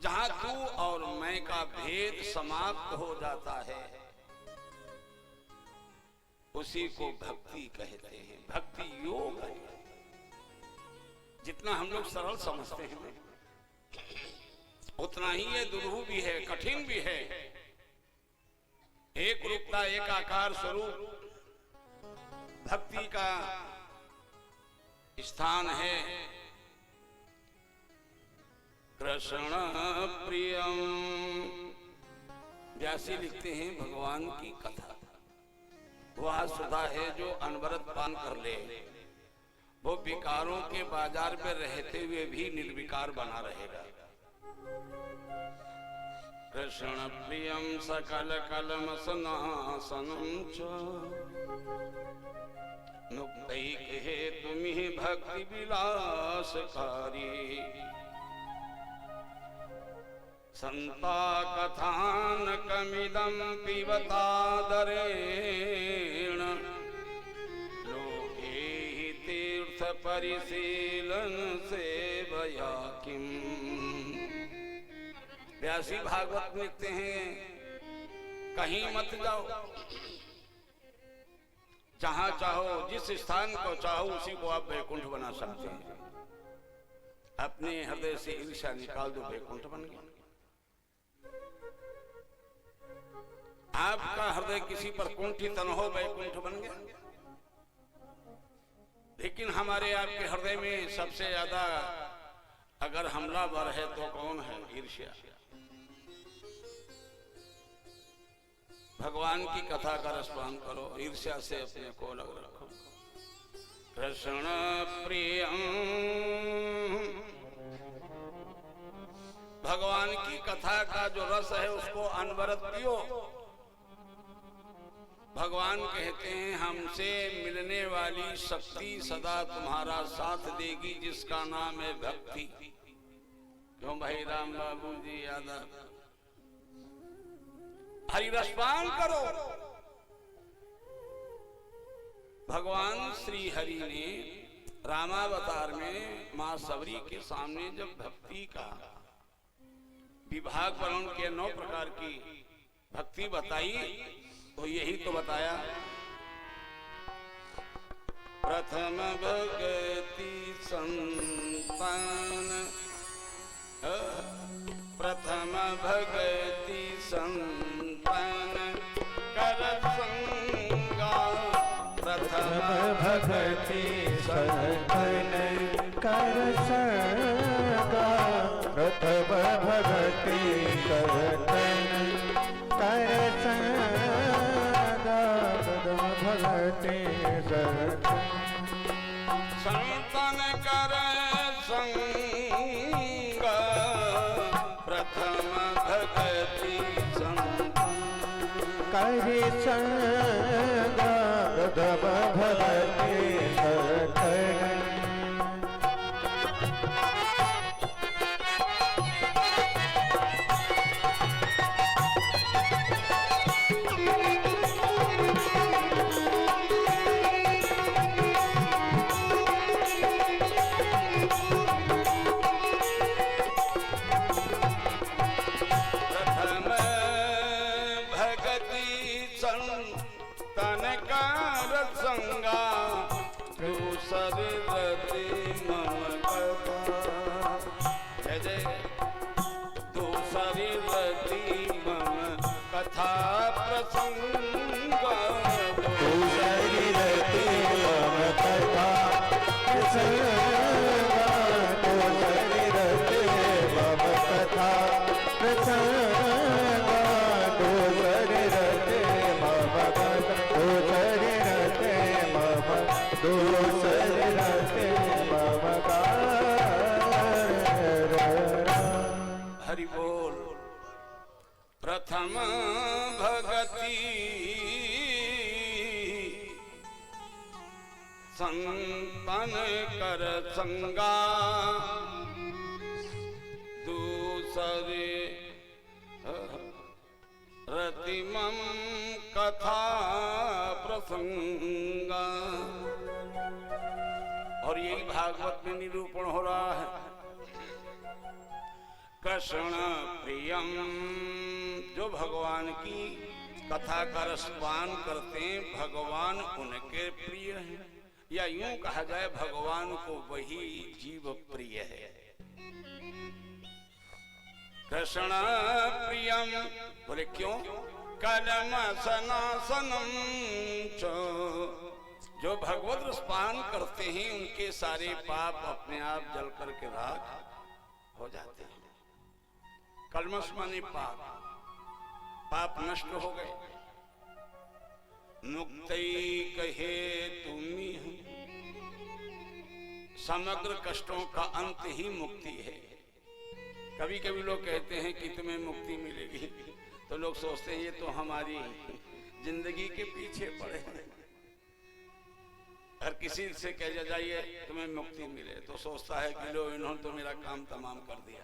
जहां तू और मैं का भेद समाप्त हो जाता है, उसी को भक्ति कहते हैं। भक्ति योग है। जितना हम लोग सरल समझते हैं उतना ही ये दुरूह भी है, कठिन भी है। एक रूपता एक आकार स्वरूप भक्ति का स्थान है। कृष्ण प्रियम, व्यासी लिखते हैं भगवान की कथा वह सुधा है जो अनवरत पान कर ले। वो विकारों के बाजार में रहते हुए भी निर्विकार बना रहेगा। कृष्ण प्रियम सकल कलमसनासनं च नुक्तैक हेतुमिह भक्ति विलासकारी। संता कथानकमिदं पिबतादरेण लोके हि तीर्थ परिशीलन सेवया किम। व्यासी भागवत लिखते हैं, कहीं मत जाओ, जहां चाहो, जिस स्थान को चाहो उसी को आप वैकुंठ बना सकते हैं। अपने हृदय से ईर्ष्या निकाल दो, वैकुंठ बन गया। आपका हृदय किसी पर कुंठित न हो, वैकुंठ बन गया। लेकिन हमारे आपके हृदय में सबसे ज्यादा अगर हमलावर है तो कौन है? ईर्ष्या। भगवान की कथा का रसपान करो, ईर्ष्या से अपने को अलग रखो। कृष्ण प्रियम, भगवान की कथा का जो रस है उसको अनवरत पियो। भगवान कहते हैं, हमसे मिलने वाली शक्ति सदा तुम्हारा साथ देगी, जिसका नाम है भक्ति। क्यों भाई राम बाबू जी यादव? हरि रसपान करो। भगवान श्री हरि ने रामावतार में मां सबरी के सामने जब भक्ति का विभाग वर्णन के 9 प्रकार की भक्ति बताई तो यही तो बताया, प्रथम भगति संतान, प्रथम भगति संतान कर संगा, प्रथम भगति संतान कर संगा, प्रथम भगति संतान कर संगा, प्रथम भगति संतन कर संग, प्रथम भगति संतन कर संगा, प्रथम भगति संतन। कथा गति संतन कर संगा दूसरे रतिमम कथा प्रसंगा। और यही भागवत में निरूपण हो रहा है। कृष्ण प्रियम, जो भगवान की कथा का रसपान करते हैं भगवान उनके प्रिय हैं, या यूं कहा जाए भगवान को वही जीव प्रिय है। कृष्ण प्रियम बोले क्यों? कलम सनासनम च, जो भगवत रसपान करते हैं उनके सारे पाप अपने आप जल करके राख हो जाते हैं। कलमस माने पाप, पाप नष्ट हो गए। मुक्ति कहे तुम्ही, समग्र कष्टों का अंत ही मुक्ति है। कभी कभी लोग कहते हैं कि तुम्हें मुक्ति मिलेगी, तो लोग सोचते हैं ये तो हमारी जिंदगी के पीछे पड़े हैं। हर किसी से कह जाइए तुम्हें मुक्ति मिले तो सोचता है कि लो इन्होंने तो मेरा काम तमाम कर दिया।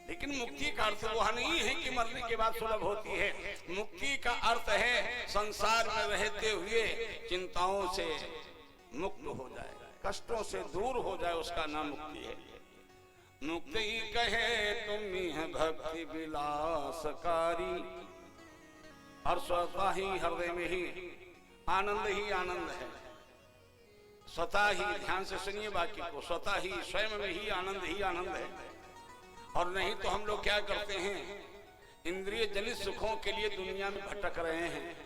लेकिन मुक्ति का अर्थ वह नहीं है कि मरने के बाद सुलभ होती है। मुक्ति का अर्थ है संसार में रहते हुए चिंताओं से मुक्त हो जाए, कष्टों से दूर हो जाए, उसका नाम मुक्ति है। मुक्ति कहे तुम्ही है भक्ति विलासकारी, और स्वतः ही हृदय में ही आनंद है। स्वतः ही, ध्यान से सुनिए वाक्य को, स्वतः ही स्वयं में ही आनंद है। और नहीं तो हम लोग क्या करते हैं, इंद्रिय जनित सुखों के लिए दुनिया में भटक रहे हैं।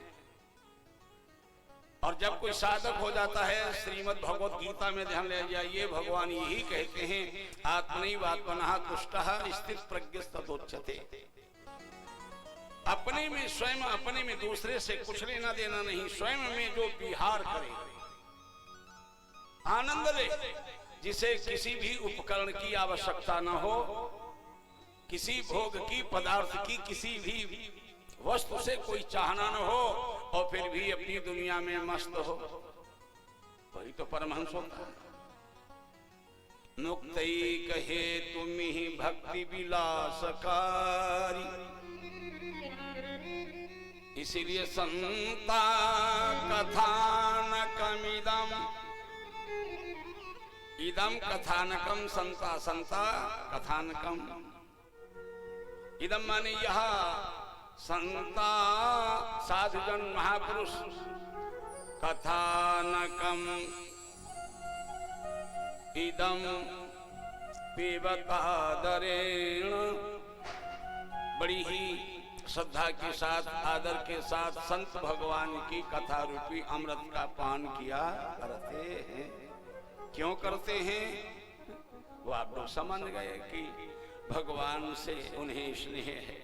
और जब कोई साधक हो जाता है, श्रीमद् भगवत गीता में ध्यान ले जाइए, भगवान यही कहते हैं आत्मनैवात्मनः तुष्टः स्थित प्रज्ञस्तदोच्यते। अपने में स्वयं, अपने में दूसरे से कुछ लेना देना नहीं, स्वयं में जो विहार करे, आनंद ले, जिसे किसी भी उपकरण की आवश्यकता न हो, किसी भोग की, पदार्थ की, किसी भी वस्तु से कोई चाहना न हो, और फिर भी अपनी दुनिया में मस्त हो, वही तो परमहंस होता है। मुक्ति कहे तुम्ही भक्ति विलासकारी, इसीलिए संता कथानकमिदम, इदम कथानकम संता, संता कथानकम, इदम माने यह संता साधुजन महापुरुष, कथानकम इदम पिबतादरेण, बड़ी ही श्रद्धा के साथ, आदर के साथ संत भगवान की कथा रूपी अमृत का पान किया करते हैं। क्यों करते हैं? वो आप लोग समझ गए कि भगवान से उन्हें स्नेह है।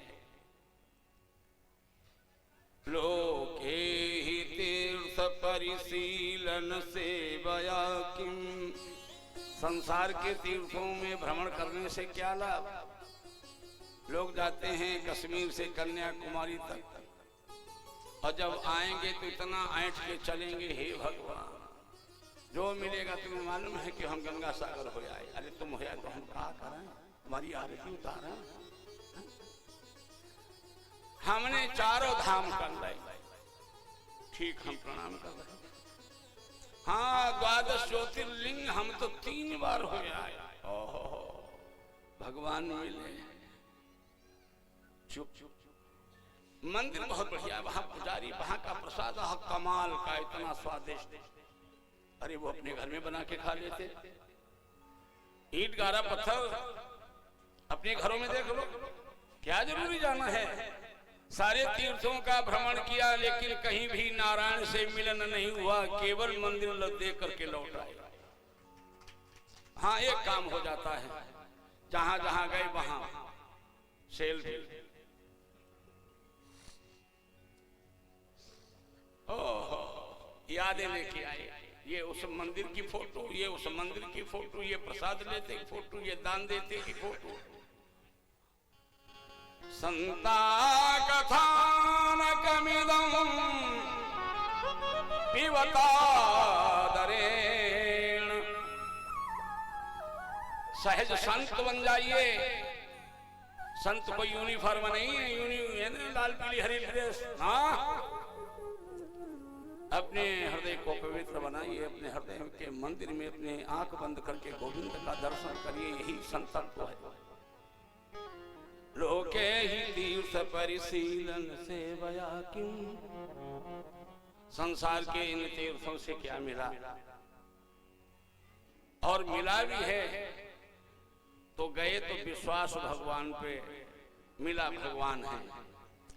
लोके ही तीर्थ परिशीलन सेवया किम, संसार के तीर्थों में भ्रमण करने से क्या लाभ? लोग जाते हैं कश्मीर से कन्याकुमारी तक, और जब आएंगे तो इतना ऐंठ के चलेंगे, हे भगवान जो मिलेगा तुम्हें मालूम है कि हम गंगा सागर हो आए। अरे तुम हो तो हम क्या करें, हमारी आरती उतारा। हमने चारों धाम कर लाई, ठीक, हम प्रणाम कर रहे। हाँ, 12 ज्योतिर्लिंग हम तो 3 बार हो आए। ओहो, भगवान मिले। चुप चुप, मंदिर बहुत बढ़िया, वहां पुजारी, वहां का प्रसाद कमाल का, इतना स्वादिष्ट। अरे वो अपने घर में बना के खा लेते। ईंट गारा पत्थर अपने घरों में देख लो, क्या जरूरी जाना है। सारे तीर्थों का भ्रमण किया, लेकिन कहीं भी नारायण से मिलन नहीं हुआ, केवल मंदिर देख करके लौट आए। हाँ, एक काम हो जाता है, जहां जहां गए वहां सेल्फी। ओहो, यादें लेके आए, ये उस मंदिर की फोटो, ये उस मंदिर की फोटो, ये प्रसाद लेते की फोटो, ये दान देते की फोटो। संता कथानकमिदं पिबतादरेण। सहज संत बन जाइए। संत कोई यूनिफॉर्म नहीं है, लाल पीली हरी ड्रेस। हाँ, अपने हृदय को पवित्र बनाइए, अपने हृदय के मंदिर में अपने आंख बंद करके गोविंद का दर्शन करिए। यही संतत्व है। लोके ही तीर्थ परिशीलन सेवया क्यों। संसार के इन तीर्थों से क्या मिला, और मिला भी है तो गए तो विश्वास भगवान पे, मिला भगवान है।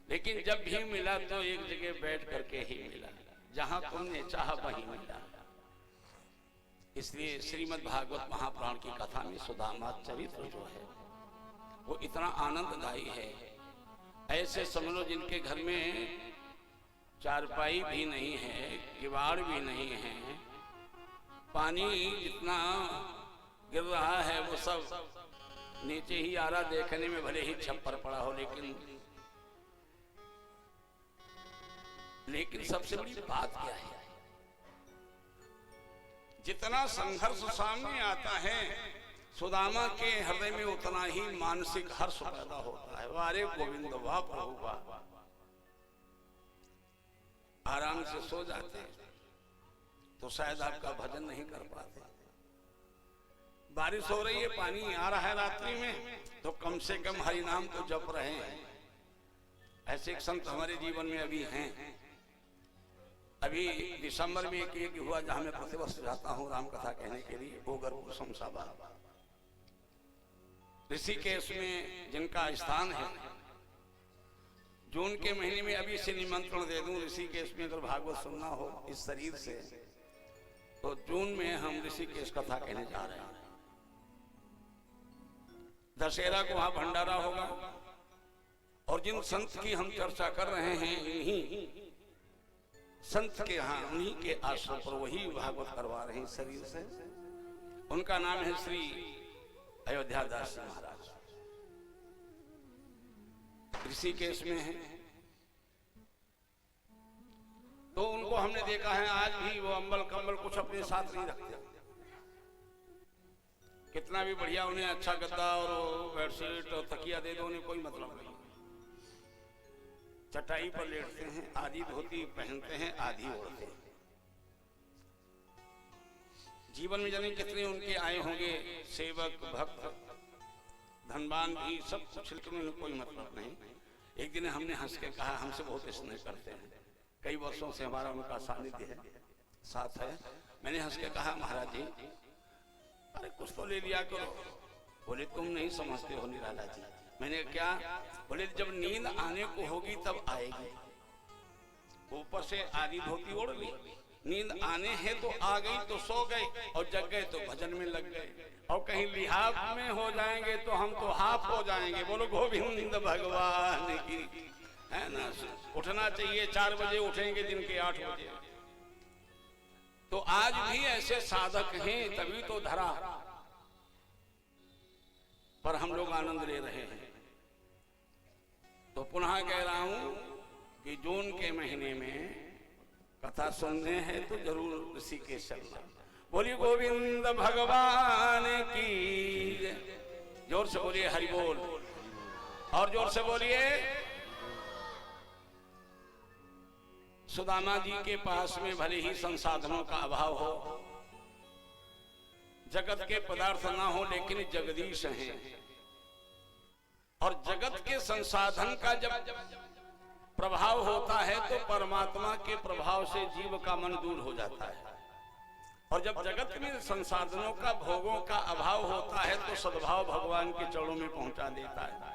लेकिन जब भी मिला तो एक जगह बैठ करके ही मिला, जहां तुमने चाहा वहीं मिला। इसलिए श्रीमद् भागवत महापुराण की कथा में सुदामा चरित्र जो है वो इतना आनंददायी है। ऐसे समझो जिनके घर में चारपाई भी नहीं है, किवाड़ भी नहीं है, पानी जितना गिर रहा है वो सब नीचे ही आ रहा, देखने में भले ही छप्पर पड़ा हो, लेकिन सबसे बड़ी बात क्या है, जितना संघर्ष सामने आता है सुदामा के हृदय में उतना ही मानसिक हर्ष पैदा होता है। वारे गोविंद वाह प्रभु वाह। आराम से सो जाते तो शायद आपका भजन नहीं कर पाते। बारिश हो रही है, पानी आ रहा है रात्रि में, तो कम से कम हरि नाम तो जप रहे हैं। ऐसे एक संत हमारे जीवन में अभी हैं। अभी दिसंबर में एक हुआ जहां मैं प्रतिवर्ष जाता हूं राम कथा कहने के लिए, गोगर कुसुम साबा ऋषिकेश में जिनका स्थान है। जून के महीने में अभी से निमंत्रण दे दूं, ऋषिकेश में अगर भागवत सुनना हो इस शरीर से तो जून में हम ऋषिकेश कथा कहने जा रहे हैं। दशहरा को वहां भंडारा होगा, और जिन संत की हम चर्चा कर रहे हैं इन्हीं संत के यहाँ, उन्हीं के आश्रम पर वही भागवत करवा रहे हैं शरीर से। उनका नाम है श्री अयोध्या दास महाराज, ऋषिकेश में है। तो उनको हमने देखा है आज भी वो अंबल कंबल कुछ अपने साथ नहीं रखते। कितना भी बढ़िया उन्हें अच्छा गद्दा और बेडशीट और तकिया दे दो, उन्हें कोई मतलब नहीं। चटाई पर लेटते हैं, आधी धोती पहनते हैं, आधी ओढ़ते हैं। जीवन में जाने कितने उनके आए होंगे सेवक भक्त धनवान भी, सब कुछ, लेकिन उन्हें कोई मतलब नहीं। एक दिन हमने हंस के कहा, हमसे बहुत स्नेह करते हैं, कई वर्षों से हमारा उनका सानिध्य है, साथ है। मैंने हंस के कहा महाराज जी अरे कुछ तो ले लिया करो। बोले तुम नहीं समझते हो निराला जी। मैंने क्या? बोले जब नींद आने को होगी तब आएगी। ऊपर से आधी धोती ओढ़ ली, नींद आने है तो आ गई तो सो गए, और जग गए तो भजन में लग गए, और कहीं लिहाफ में हो जाएंगे तो हम तो हाफ हो जाएंगे। बोलो गोविंद भगवान की, है ना। उठना चाहिए 4 बजे, उठेंगे दिन के 8 बजे। तो आज भी ऐसे साधक हैं, तभी तो धरा पर हम लोग आनंद ले रहे हैं। तो पुनः कह रहा हूं कि जून के महीने में कथा सुनने हैं तो जरूर ऋषिकेश चलना। बोलिए गोविंद भगवान की, जोर से बोलिए हरि बोल, और जोर से बोलिए। सुदामा जी के पास में भले ही संसाधनों का अभाव हो, जगत के पदार्थ ना हो, लेकिन जगदीश हैं। और जगत के संसाधन का जब प्रभाव होता है तो परमात्मा के प्रभाव से जीव का मन दूर हो जाता है। और जब जगत में संसाधनों का, भोगों का अभाव होता है तो सद्भाव भगवान के चरणों में पहुंचा देता है।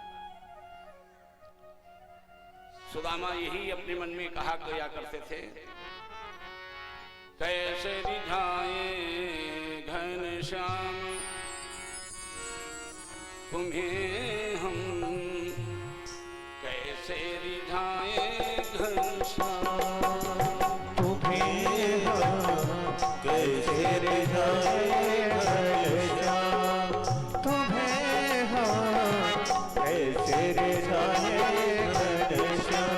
सुदामा यही अपने मन में कहा किया करते थे, कैसे रिझाए घनश्याम तुम्हें हम, कैसे रिझाए घनश्याम तुम्हें हम, कैसे रिझाए घनश्याम तुम्हें हम, कैसे रिझाए घनश्याम।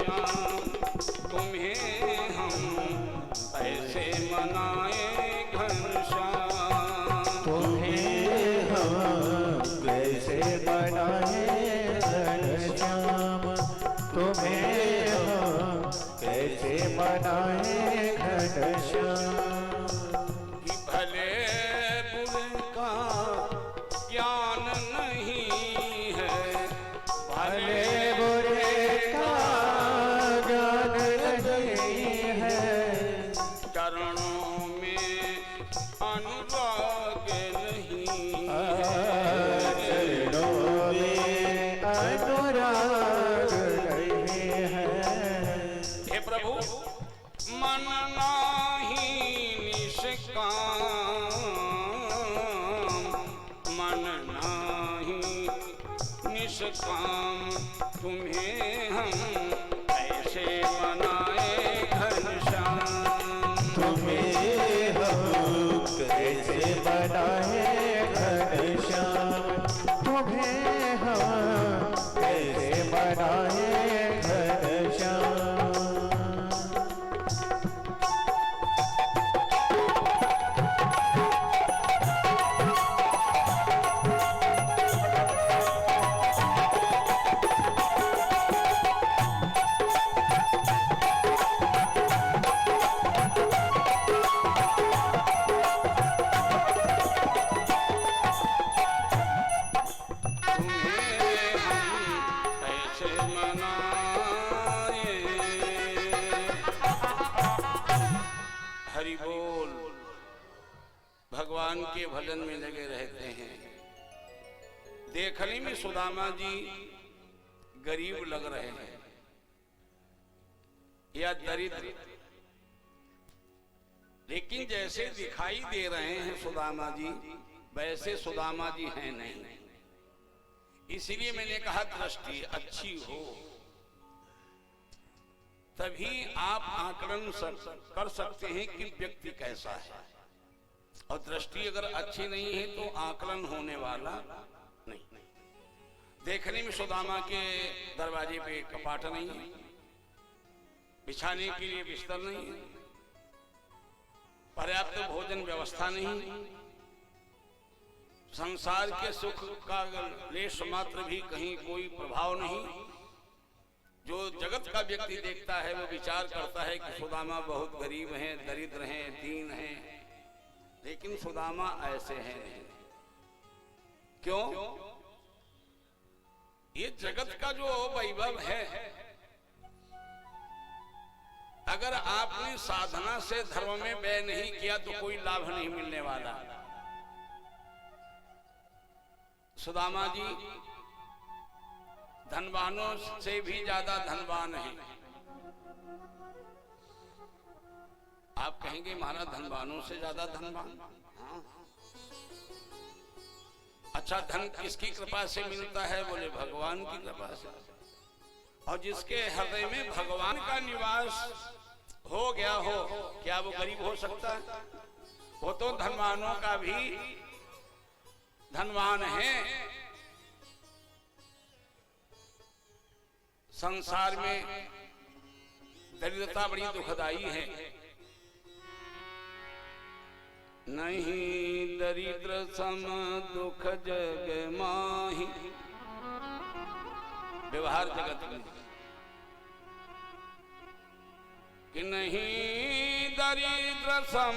श्याम तुम्हें हम ऐसे मनाए घनश्याम। तुम्हें हम कैसे बनाए घनश्याम, तुम्हें हम कैसे बनाए घनश्याम। कि भले बुरे का ज्ञान नहीं है, भले बुरे का ज्ञान नहीं है, चरणों में अनुराग नहीं चरणों में अनुराग नहीं है। हे प्रभु मन नाही निष्काम, मन नाही निष्काम तुम्हें हम ऐसे मनाए घनश्याम। तुम्हें हम कैसे बनाए घनश्याम, तुम्हें हम कैसे बनाए घनश्याम। तुम्हें हम ऐसे मनाए। हरि बोल। भगवान के भजन में लगे रहते हैं। देखने में सुदामा जी गरीब लग रहे हैं या दरिद्र, लेकिन जैसे दिखाई दे रहे हैं सुदामा जी, वैसे सुदामा जी हैं नहीं। इसीलिए मैंने कहा दृष्टि अच्छी हो तभी आप आकलन कर सकते हैं कि व्यक्ति कैसा है, और दृष्टि अगर अच्छी नहीं है तो आकलन होने वाला नहीं। देखने में सुदामा के दरवाजे पे कपाट नहीं है, बिछाने के लिए बिस्तर नहीं है, पर्याप्त भोजन व्यवस्था नहीं, संसार के सुख का लेश मात्र भी कहीं कोई प्रभाव नहीं। जो जगत का व्यक्ति देखता है वो विचार करता है कि सुदामा बहुत गरीब हैं, दरिद्र हैं, दीन हैं, लेकिन सुदामा ऐसे हैं नहीं। क्यों? ये जगत का जो वैभव है, अगर आपने साधना से धर्म में व्यय नहीं किया तो कोई लाभ नहीं मिलने वाला। सुदामा जी धनवानों से भी ज्यादा धनवान हैं। आप कहेंगे महाराज धनवानों से ज्यादा धनवान? हाँ। अच्छा, धन किसकी कृपा से मिलता है? बोले भगवान की कृपा से। और जिसके हृदय में भगवान का निवास हो गया हो, क्या वो गरीब हो सकता है? वो तो धनवानों का भी धनवान है। संसार में दरिद्रता बड़ी दुखदाई है। नहीं दरिद्र सम दुख जग माही, व्यवहार जगत में कि नहीं दरिद्र सम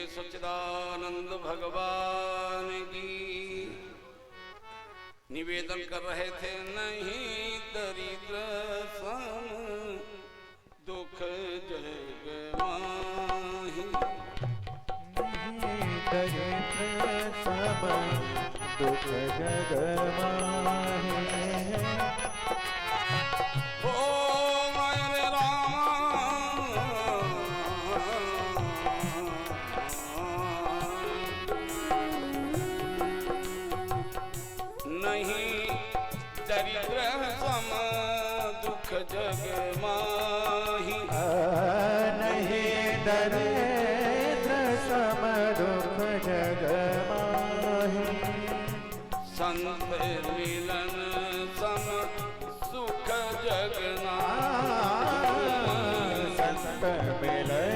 सच्चिदानंद भगवान की। निवेदन कर रहे थे, नहीं दरिद्र सम दुख जग माही, दरिद्र सम दुख जग माही। जग माही, नहीं दरिद्र सम दुख जग माही। संत मिलन सम सुख जगना, संत मिलन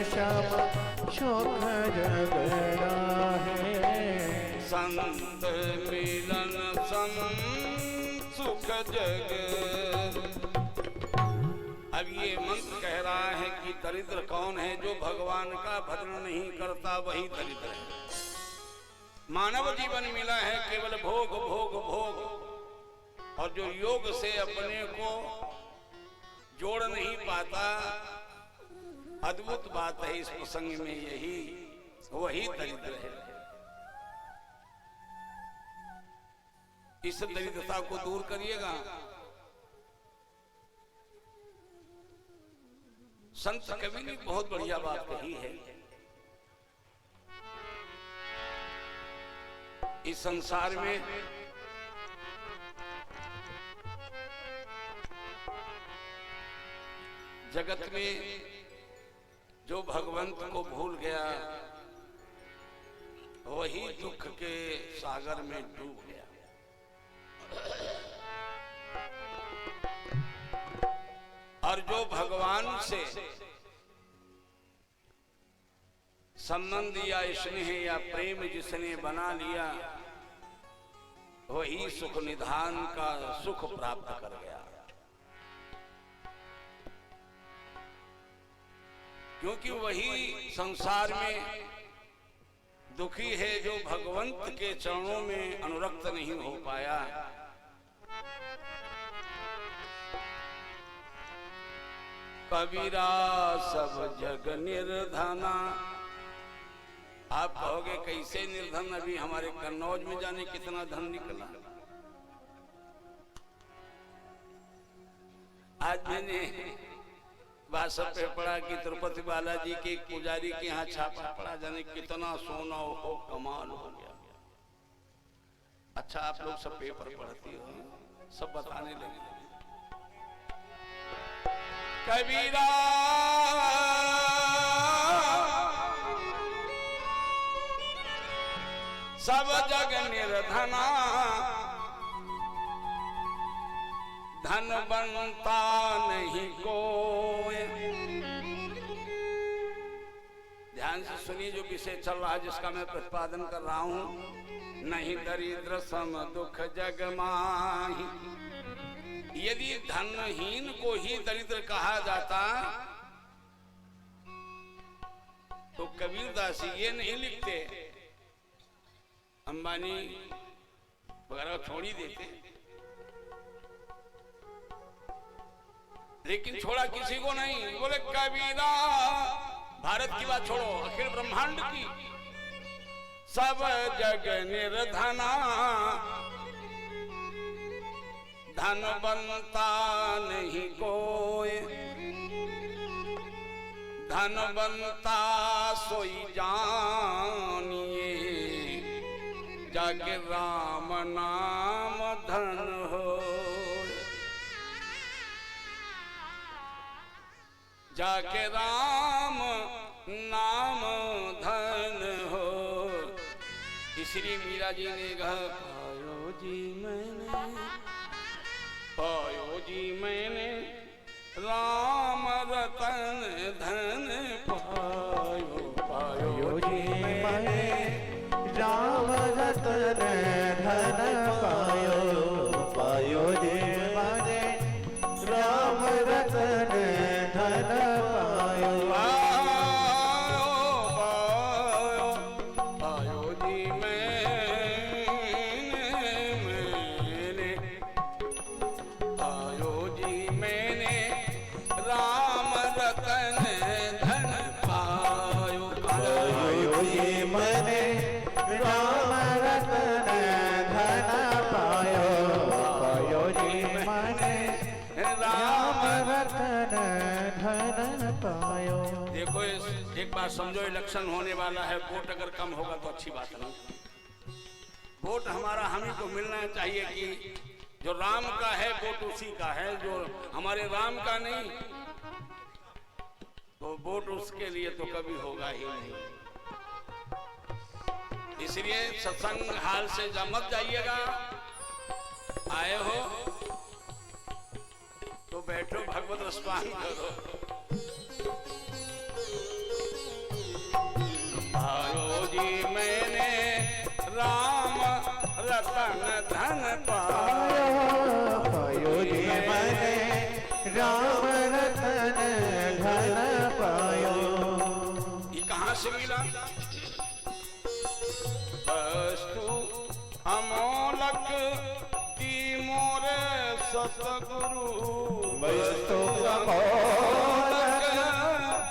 सम सुख जगना है। संत मिलन सम सुख जग। अब ये मंत्र कह रहा है कि दरिद्र कौन है? जो भगवान का भजन नहीं करता वही दरिद्र है। मानव जीवन मिला है केवल भोग भोग भोग, और जो योग से अपने को जोड़ नहीं पाता, अद्भुत बात है इस प्रसंग में यही, वही दरिद्र है। इस दरिद्रता को दूर करिएगा। संत कवि ने बहुत बढ़िया बात कही है। इस संसार में जगत में जो भगवंत को भूल गया वही दुख के सागर में डूब गया। और जो भगवान से संबंध या स्नेह या प्रेम जिसने बना लिया वही सुख निधान का सुख प्राप्त कर गया। क्योंकि वही संसार में दुखी है जो भगवंत के चरणों में अनुरक्त नहीं हो पाया। कबीरा सब जग निर्धना। आप कहोगे कैसे निर्धन? अभी हमारे कन्नौज में जाने कितना धन निकला। आज मैंने व्हाट्सएप पे पढ़ा कि तिरुपति बालाजी के एक पुजारी के यहाँ छापा पड़ा, जाने कितना सोना हो, कमाल हो गया। अच्छा, आप लोग सब पेपर पढ़ती हो, सब बताने लगे। कबीरा सब जग निर्धना, धन बनता नहीं कोई। ध्यान से सुनिए जो विषय चल रहा है, जिसका मैं प्रतिपादन कर रहा हूं। नहीं दरिद्र सम दुख जग माही। यदि धनहीन को ही दरिद्र कहा जाता तो कबीरदास ये नहीं लिखते, अंबानी वगैरह छोड़ ही देते। लेकिन छोड़ा किसी को नहीं। बोले कबीरा, भारत की बात छोड़ो, अखिल ब्रह्मांड की, सब जग निर्धना, धन बनता नहीं कोई। धन बनता सोई जानिए, जाके राम नाम धन हो। जाके राम नाम धन हो। इसलिए मीरा जी ने कहा, पायो जी मैंने, पायो जी मैंने राम रतन धन पायो। पायो जी मैंने राम रतन धन पायो। पायो जी मैंने राम रतन धन पायो। पायो जी मैंने पायो। देखो एक बात समझो, इलेक्शन होने वाला है, वोट अगर कम होगा तो अच्छी बात नहीं। वोट हमारा हम ही को मिलना चाहिए कि जो राम का है वोट उसी का है, जो हमारे राम का नहीं तो वोट उसके लिए तो कभी होगा ही नहीं। इसलिए सत्संग हाल से मत जाइएगा, आए हो तो बैठो, भगवत रसपान करो। आयो जी मैंने राम रतन धन पायो, पायो जी मैंने राम रतन धन पायो। ये कहाँ से मिला? वस्तु अमोलक दी मोरे सतगुरु, वस्तु अमोलक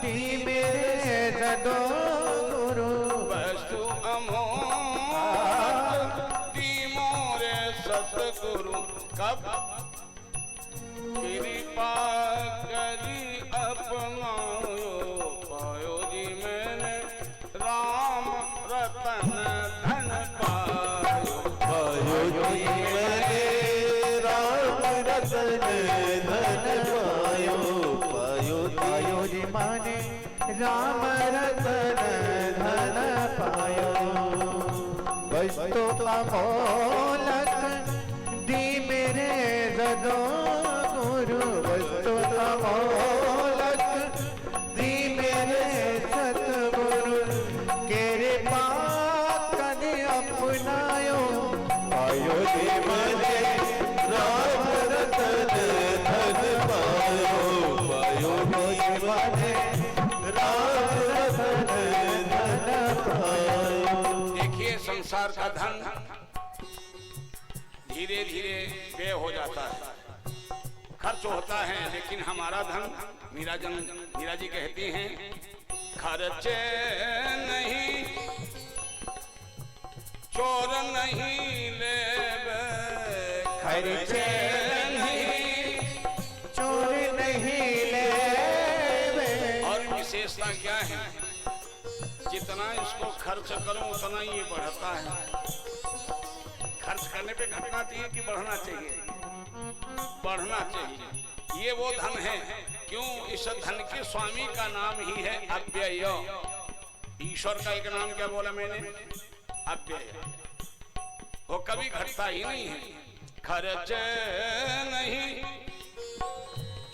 दी मेरे सद्गुरु, वस्तु अमोलक दी मोरे सतगुरु। कब कृपा करी अपनायो, पायो जी मैंने राम रतन धन पायो। पायो जी मैंने राम रतन धन पायो। पायो जी मैंने राम रतन धन पायो। वस्तु अमोलक दी मेरे सद्गुरु, वस्तु अमोलक दी मेरे सतगुरु, कृपा करि अपनायो। पायो जी मैंने राम रतन धन पायो। पायो जी मैंने राम रतन धन पायो। देखिए संसार का धन धीरे धीरे व्यय हो जाता है, खर्च होता है, लेकिन हमारा धन मीरा जी कहती हैं खर्चे नहीं चोर नहीं ले, खर्चे नहीं चोर नहीं ले। और विशेषता क्या है? जितना इसको खर्च करो उतना ये बढ़ता है। खर्च करने पे घटना चाहिए कि बढ़ना चाहिए? बढ़ना चाहिए। ये वो धन है, क्यों? इस धन के स्वामी का नाम ही है अव्यय। ईश्वर का एक नाम क्या बोला मैंने? अव्यय। वो कभी घटता ही नहीं है। खर्च नहीं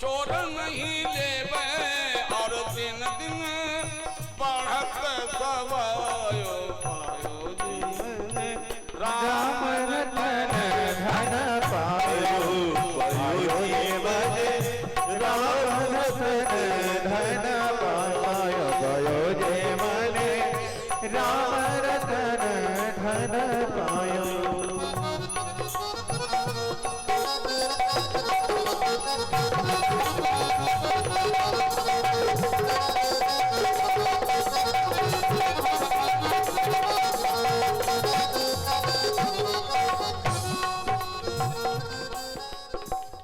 चोर नहीं लेवे, और दिन दिन बढ़त सवायो। पायो जी राम रतन धन पायो। पायो जी मैंने राम रतन धन पायो। पायो जी मैंने राम रतन धन पायो।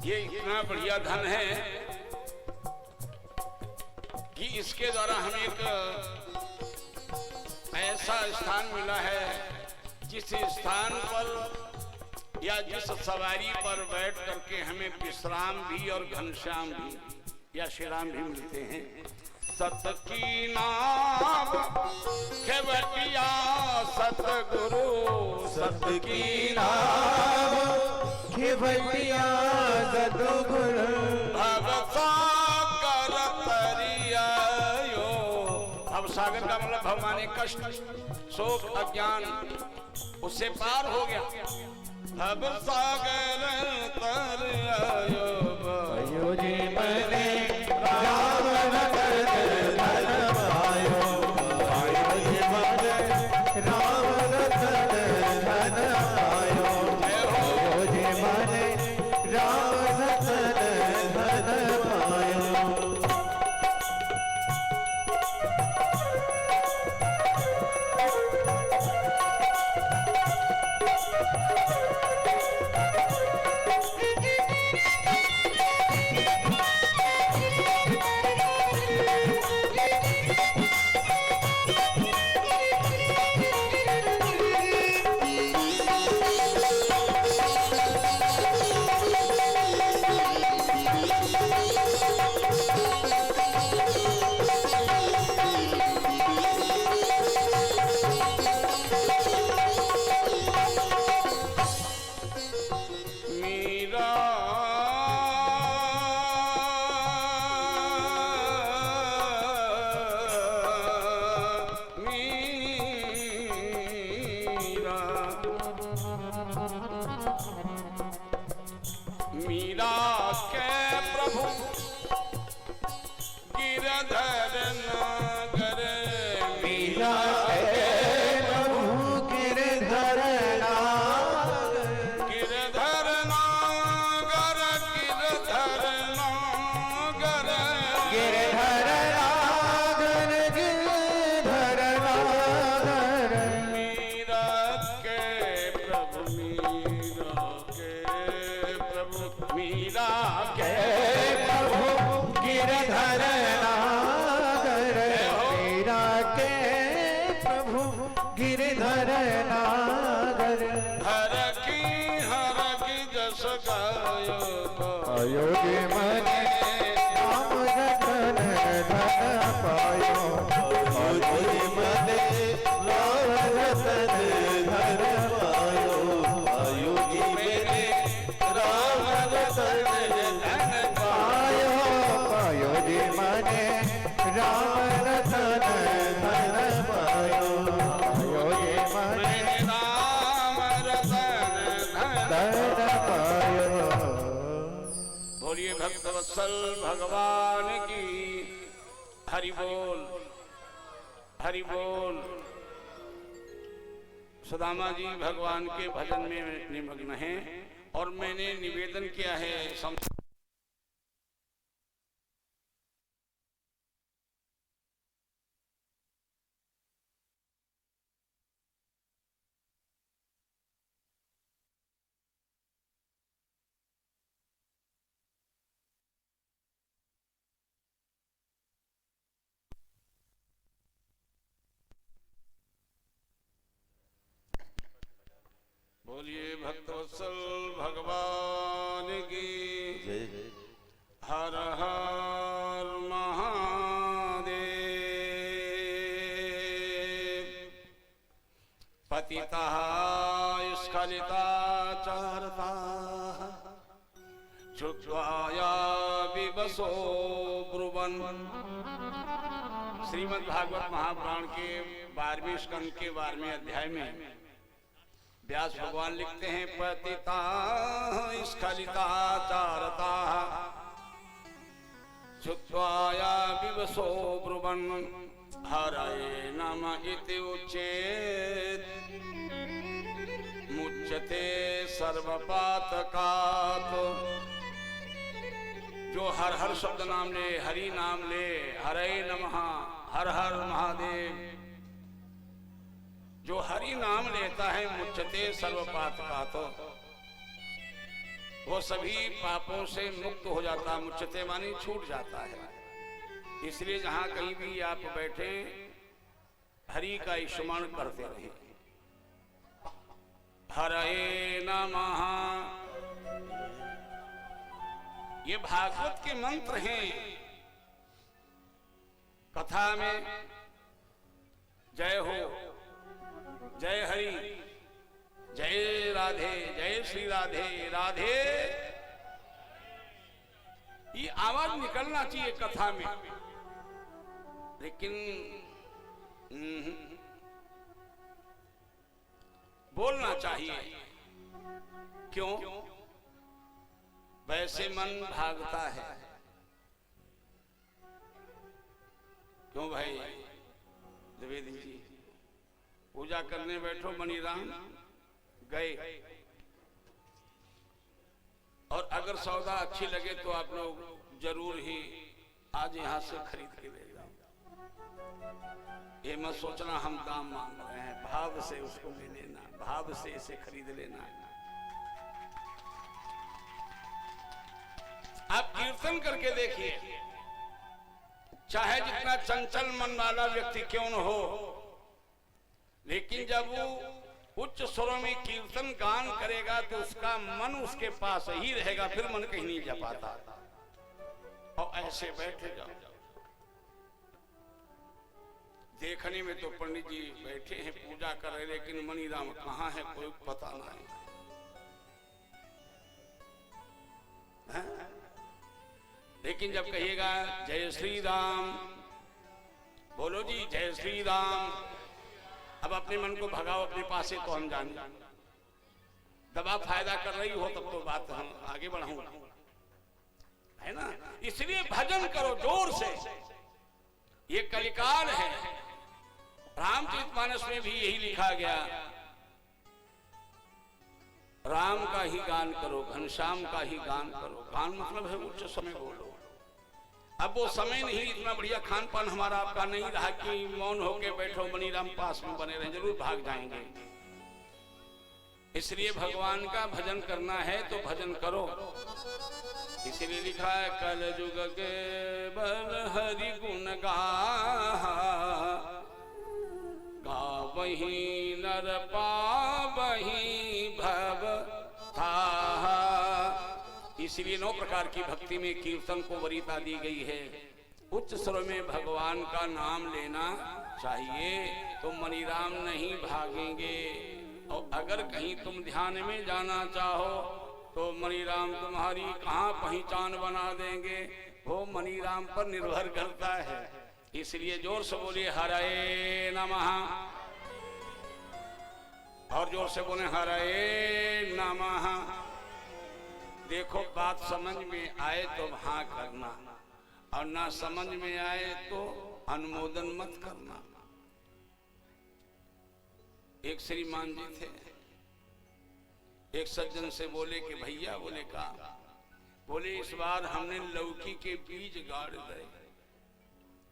ये इतना बढ़िया धन है कि इसके द्वारा हमें एक ऐसा स्थान मिला है जिस स्थान पर या जिस सवारी पर बैठ करके हमें विश्राम भी और घनश्याम भी या श्री राम भी मिलते हैं। सत की नाम खेवटिया सतगुरु, सत की नाम खेवटिया सतगुरु, भव सागर तरियायो। अब सागर का मतलब भव माने कष्ट, शोक, अज्ञान, उससे पार हो गया। भव सागर तरियायो। पायो जी मैंने राम रतन धन पायो। पायो जी मैंने राम रतन धन पायो। पायो जी मैंने राम रतन धन पायो। के प्रभु गिरधर नागर। हर की जस गायो योगी मने राम रतन धन पायो। योगी मने राम रतन धन पायो। योगी मने राम रतन धन पायो। योगी मने राम रतन धन पायो। योगी मने राम रतन धन पायो। बोलिए भक्तवत्सल भगवान की हरि बोल, हरि बोल। सुदामा जी भगवान के भजन में निमग्न हैं और मैंने निवेदन किया है बोलिए भक्तवत्सल भगवान की हर हर महादेव। पतिता स्खलिता चारता चुक्वाया विवसो ब्रुवन। श्रीमद् भागवत महापुराण के 12वें स्कंद के 12वें अध्याय में व्यास भगवान लिखते हैं पतिता स्खलिता चारता चुक्वाया विवसो ब्रुवन। हरये नम इति उच्चेत मुच्यते सर्वपातकात्। जो हर हर शब्द नाम ले, हरि नाम ले, हरे नमः, हर हर महादेव, जो हरि नाम लेता है मुच्यते सर्वपातकात्, वो सभी पापों से मुक्त हो जाता। मुच्यते मानी छूट जाता है। इसलिए जहां कहीं भी आप बैठे हरि का स्मरण करते रहे। हरे नमः। ये भागवत के मंत्र हैं। कथा में जय हो, जय हरि, जय राधे, जय श्री राधे, राधे, ये आवाज निकलना चाहिए कथा में। लेकिन बोलना चाहिए। क्यों? वैसे मन भागता है। क्यों भाई द्विवेदी जी? पूजा करने बैठो, मणिराम गए, और अगर सौदा अच्छी लगे तो आप लोग जरूर ही आज यहां से खरीद के ले जाओ। ये मत सोचना हम दाम मांग रहे हैं, भाव से उसको ले लेना, भाव से इसे खरीद लेना। आप कीर्तन करके देखिए, चाहे जितना चंचल मन वाला व्यक्ति क्यों न हो, लेकिन जब वो उच्च स्वरों में कीर्तन गान करेगा तो उसका मन उसके पास ही रहेगा, फिर मन कहीं नहीं जा पाता। और ऐसे बैठे जाओ। देखने में तो पंडित जी बैठे हैं पूजा कर रहे, लेकिन मणिराम कहाँ है कोई पता नहीं। लेकिन जब कहिएगा जय श्री राम, बोलो जी जय श्री राम, अब अपने मन को भगाओ अपने पास से, तो हम जान दबा फायदा कर रही हो तब तो बात हम आगे बढ़ाऊंगा, है ना। इसलिए भजन करो जोर से। ये कलिकाल है। रामचरितमानस में भी यही लिखा गया, राम का ही गान करो, घनश्याम का ही गान करो। गान मतलब है उच्च समय बोलो। अब वो समय नहीं, इतना बढ़िया खान पान हमारा आपका नहीं रहा कि मौन होके बैठो मणिराम पास में बने रहे, जरूर भाग जाएंगे। इसलिए भगवान का भजन करना है तो भजन करो। इसीलिए लिखा है कल युग के बल हरि गुण गा, सुंदर पावही भव था। इसलिए 9 प्रकार की भक्ति में कीर्तन को वरीयता दी गई है। उच्च स्वर में भगवान का नाम लेना चाहिए तो मनीराम नहीं भागेंगे। और अगर कहीं तुम ध्यान में जाना चाहो तो मनीराम तुम्हारी कहाँ पहचान बना देंगे, वो मनीराम पर निर्भर करता है। इसलिए जोर से बोलिए हरे नमः, और जोर से बोले हरे नमः। देखो बात समझ में आए तो हाँ करना, और ना समझ में आए तो अनुमोदन मत करना। एक श्रीमान जी थे, एक सज्जन से बोले कि भैया, बोले का, बोले इस बार हमने लौकी के बीज गाड़ गए।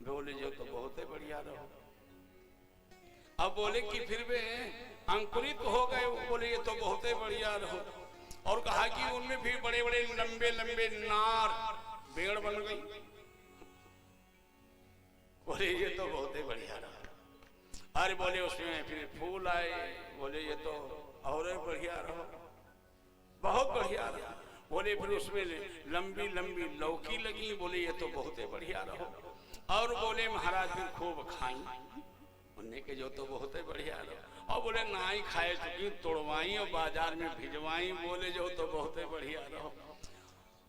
बोले जो तो बहुत ही बढ़िया रहो। अब बोले कि फिर वे अंकुरित हो गए। बोले ये तो बहुत ही बढ़िया रहो। और कहा कि उनमें भी बड़े बड़े लंबे लंबे नार पेड़ बन गई। बोले ये तो बहुत ही बढ़िया रहा। अरे बोले उसमें फिर फूल आए। बोले ये तो और बढ़िया रहा, बहुत बढ़िया रहा। बोले फिर उसमें लंबी लंबी लौकी लगी। बोले ये तो बहुत ही बढ़िया रहा। और बोले महाराज फिर खूब खाई। उन्हें के जो तो बहुत ही बढ़िया रहा। और बोले ना ही खाए चुकी, तोड़वाई और बाजार में भिजवाई। बोले जो तो बहुत ही बढ़िया रहो।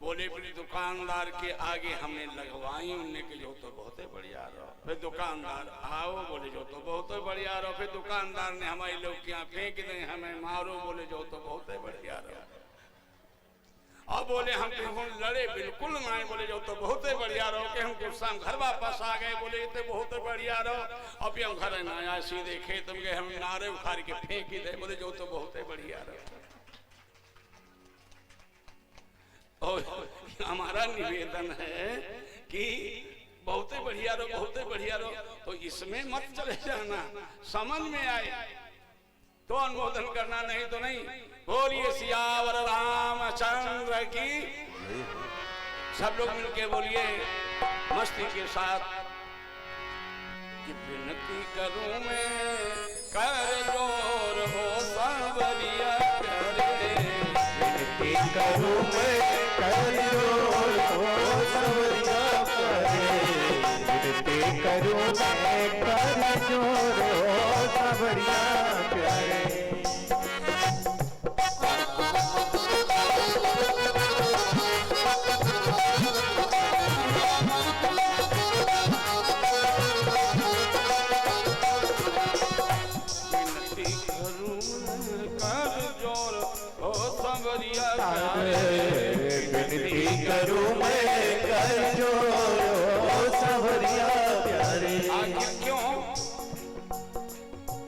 बोले फिर दुकानदार के आगे हमने लगवाई। उनने के जो तो बहुत ही बढ़िया रहो। फिर दुकानदार आओ। बोले जो तो बहुत ही बढ़िया रहो। फिर दुकानदार ने हमारी लौकियां फेंक दें, हमें मारो। बोले जो तो बहुत ही बढ़िया रहो। और बोले हम लड़े बिल्कुल ना। बोले जो तो बहुत ही बढ़िया रहो कि हम गुस्सा घर वापस आ गए। बोले ये तो बहुत ही बढ़िया रहो। अब हम घर ना आया, सीधे खेत में गए, हम नारे उखाड़ के फेंक ही दे। बोले जो तो बहुत ही बढ़िया रहो। और हमारा निवेदन है कि बहुत ही बढ़िया रहो, बहुत ही बढ़िया रहो। तो इसमें मत चले जाना, समझ में आए तो अनुमोदन करना, नहीं तो नहीं। बोलिए सियावर रामचंद्र की। सब लोग मिलके बोलिए मस्ती के साथ कि विनती करूं मैं कर जोर हो सांवरिया करे। विनती करूं मैं कर जोर हो सांवरिया करे। विनती करूं मैं कर जोर हो सांवरिया प्यारे। विनती करूं मैं कर जोर हो सांवरिया प्यारे। आखिर क्यों?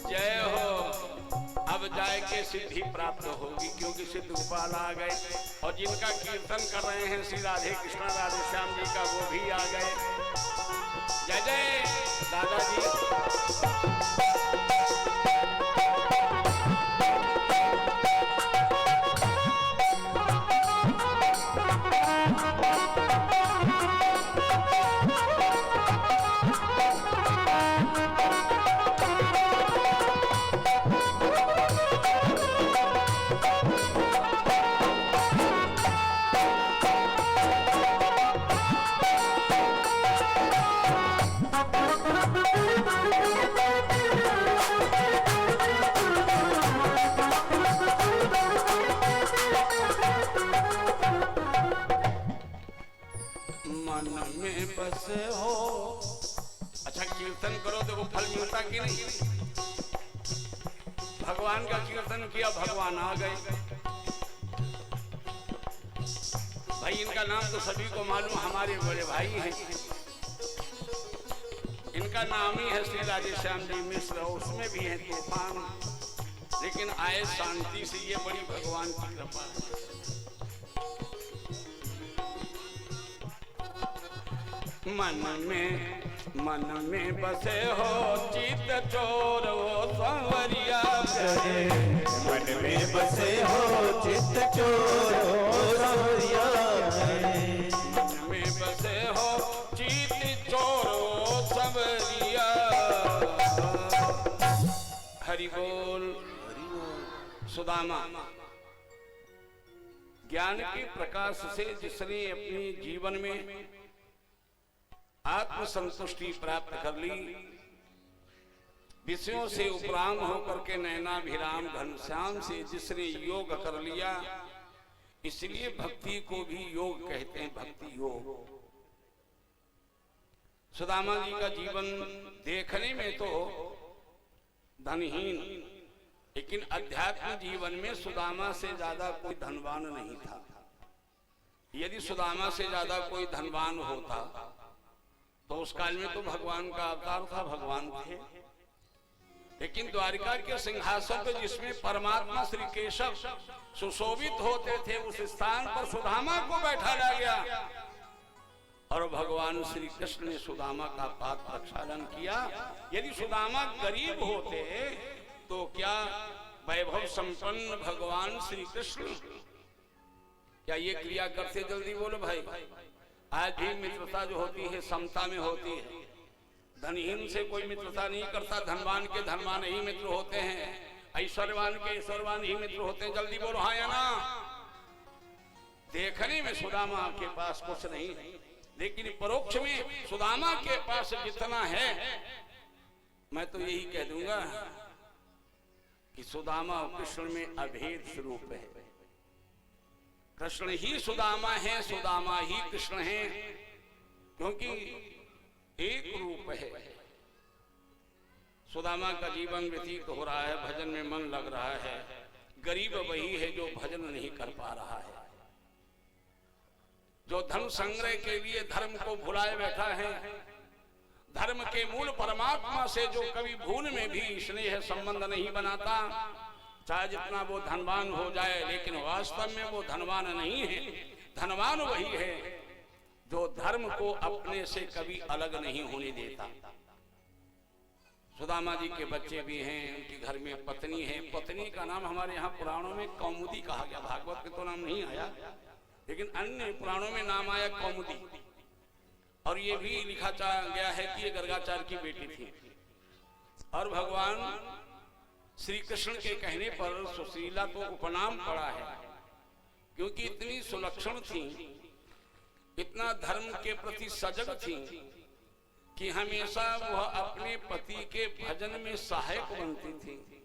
जय हो। अब जाए के सिद्धि प्राप्त होगी, क्योंकि सिद्ध गोपाल आ गए। और जिनका कीर्तन कर रहे हैं श्री राधे कृष्ण राधे श्याम जी का, वो भी आ गए। जय जय दादाजी। बसे हो। अच्छा कीर्तन करो, देखो फल मिलता कि नहीं। भगवान का कीर्तन किया, भगवान आ गए। भाई इनका नाम तो सभी को मालूम, हमारे बड़े भाई हैं। इनका नाम ही है श्री राधे श्याम जी मिश्र। उसमें भी है तूफान, लेकिन आए शांति से। ये बड़ी भगवान की कृपा है। मन में बसे हो चित चोर हो सांवरिया प्यारे। मन में बसे हो चित चोर हो सांवरिया प्यारे। मन में बसे हो चित चोर हो सांवरिया। हरि बोल। सुदामा ज्ञान के प्रकाश से जिसने अपने जीवन में आत्मसंतुष्टि प्राप्त कर ली, विषयों से उपराम होकर के नैनाभिराम घनश्याम से जिसने योग कर लिया, इसलिए भक्ति को भी योग कहते हैं, भक्ति योग। सुदामा जी का जीवन देखने में तो धनहीन, लेकिन अध्यात्म जीवन में सुदामा से ज्यादा कोई धनवान नहीं था। यदि सुदामा से ज्यादा कोई धनवान होता तो उस काल में तो भगवान का अवतार था, भगवान थे। लेकिन द्वारिका के सिंहासन पर जिसमें परमात्मा श्री केशव सुशोभित होते थे, उस स्थान पर सुदामा को बैठाया गया और भगवान श्री कृष्ण ने सुदामा का पाद प्रक्षालन किया। यदि सुदामा गरीब होते तो क्या वैभव संपन्न भगवान श्री कृष्ण क्या ये क्रिया करते? जल्दी बोलो भाई। आज भी मित्रता जो होती है समता में होती है। धनहीन से कोई मित्रता नहीं करता, धनवान के धनवान ही मित्र होते हैं, ऐश्वर्यवान के ऐश्वर्यवान ही मित्र होते हैं। जल्दी बोलो हाँ या ना। देखने में सुदामा के पास कुछ नहीं, लेकिन परोक्ष में सुदामा के पास जितना है, मैं तो यही कह दूंगा कि सुदामा कृष्ण में अभेद स्वरूप है। कृष्ण ही सुदामा है, सुदामा ही कृष्ण है, क्योंकि एक रूप है। सुदामा का जीवन व्यतीत हो रहा है, भजन में मन लग रहा है। गरीब वही है जो भजन नहीं कर पा रहा है, जो धन संग्रह के लिए धर्म को भुलाए बैठा है। धर्म के मूल परमात्मा से जो कभी भूल में भी स्नेह संबंध नहीं बनाता, चाहे जितना वो धनवान हो जाए, लेकिन वास्तव में वो धनवान नहीं है। धनवान वही है जो धर्म को अपने से कभी अलग नहीं होने देता। सुदामा जी के बच्चे भी हैं, उनके घर में पत्नी है। पत्नी का नाम हमारे यहाँ पुराणों में कौमुदी कहा गया, भागवत में तो नाम नहीं आया, लेकिन अन्य पुराणों में नाम आया कौमुदी। और ये भी लिखा गया है कि ये गर्गाचार्य की बेटी थी। और भगवान श्री कृष्ण के कहने पर सुशीला तो उपनाम पड़ा है, क्योंकि इतनी सुलक्षण थी, इतना धर्म के प्रति सजग थी कि हमेशा वह अपने पति के भजन में सहायक बनती थी।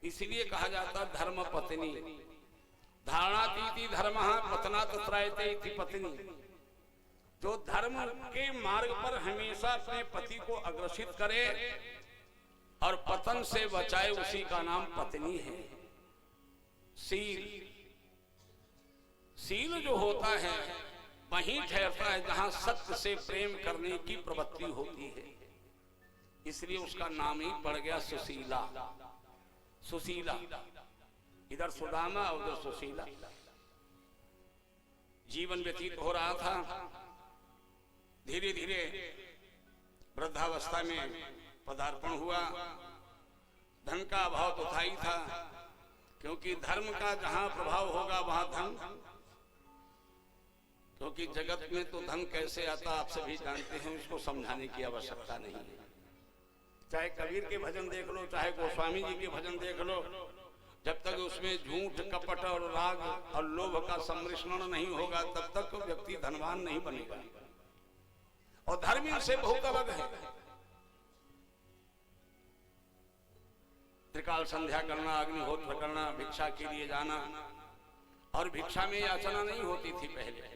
इसलिए कहा जाता धर्म पत्नी। धारणातीति धर्मः पतना तत्रायते इति पत्नी। जो धर्म के मार्ग पर हमेशा अपने पति को अग्रसित करे और पतन से बचाए, उसी का नाम पत्नी है। शील, शील जो होता है वहीं ठहरता है जहां सत्य से प्रेम करने की प्रवृत्ति होती है। इसलिए उसका नाम ही पड़ गया सुशीला। सुशीला, इधर सुदामा और उधर सुशीला। जीवन व्यतीत हो रहा था। धीरे धीरे वृद्धावस्था में पदार्पण हुआ। धन का अभाव तो था ही था, क्योंकि धर्म का जहां प्रभाव होगा वहां धन, क्योंकि जगत में तो धन कैसे आता आप सभी जानते हैं, उसको समझाने की आवश्यकता नहीं है। चाहे कबीर के भजन देख लो, चाहे गोस्वामी जी के भजन देख लो, जब तक उसमें झूठ कपट और राग और लोभ का सम्मिश्रण नहीं होगा, तब तक तो व्यक्ति धनवान नहीं बनेगा। और धर्म इनसे बहुत अलग है। त्रिकाल संध्या करना, अग्निहोत्र करना, भिक्षा के लिए जाना, और भिक्षा में याचना नहीं होती थी। पहले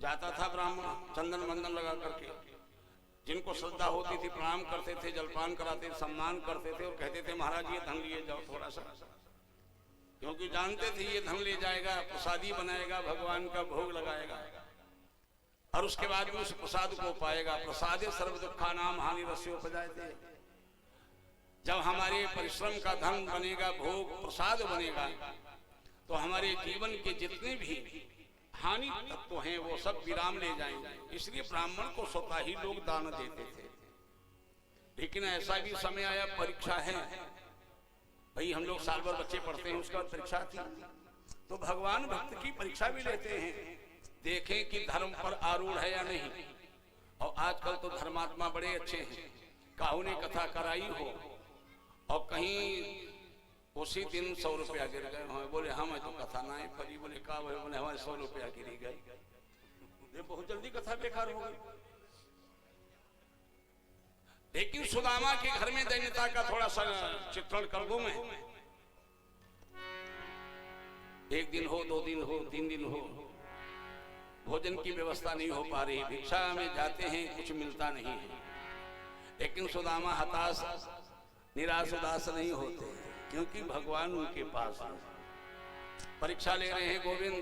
जाता था ब्राह्मण चंदन बंदन लगा करके, जिनको श्रद्धा होती थी प्रणाम करते थे, जलपान कराते, सम्मान करते थे और कहते थे महाराज ये धन लिए जाओ थोड़ा सा, क्योंकि जानते थे ये धन ले जाएगा, प्रसादी बनाएगा, भगवान का भोग लगाएगा और उसके बाद में उस प्रसाद को पाएगा। प्रसादे सर्व दुखा नाम हानि रस्योपजायते। जब हमारे परिश्रम का धन बनेगा, भोग प्रसाद बनेगा, तो हमारे जीवन के जितने भी हानि तत्व हैं वो सब विराम ले जाएंगे। इसलिए ब्राह्मण को स्वतः ही लोग दान देते थे। लेकिन ऐसा भी समय आया, परीक्षा है भाई, हम लोग साल भर बच्चे पढ़ते हैं, उसका परीक्षा थी, तो भगवान भक्त की परीक्षा भी लेते हैं, देखें कि धर्म पर आरूढ़ है या नहीं। और आजकल तो धर्मात्मा बड़े अच्छे हैं। काहू ने कथा कराई हो और कहीं उसी दिन 100 रुपया गिर गए। बोले हम तो कथा ना फरी। बोले का बोले हमारे 100 रुपया गिरी गए। बहुत जल्दी कथा बेकार हो गई। लेकिन सुदामा के घर में दैन्यता का थोड़ा सा चित्रण कर दूं मैं। एक दिन हो, 2 दिन हो, 3 दिन हो, भोजन की व्यवस्था नहीं हो पा रही। भिक्षा में जाते हैं, कुछ मिलता नहीं है। लेकिन सुदामा हताश निराश उदास नहीं होते, क्योंकि भगवान उनके पास है। परीक्षा ले रहे हैं गोविंद।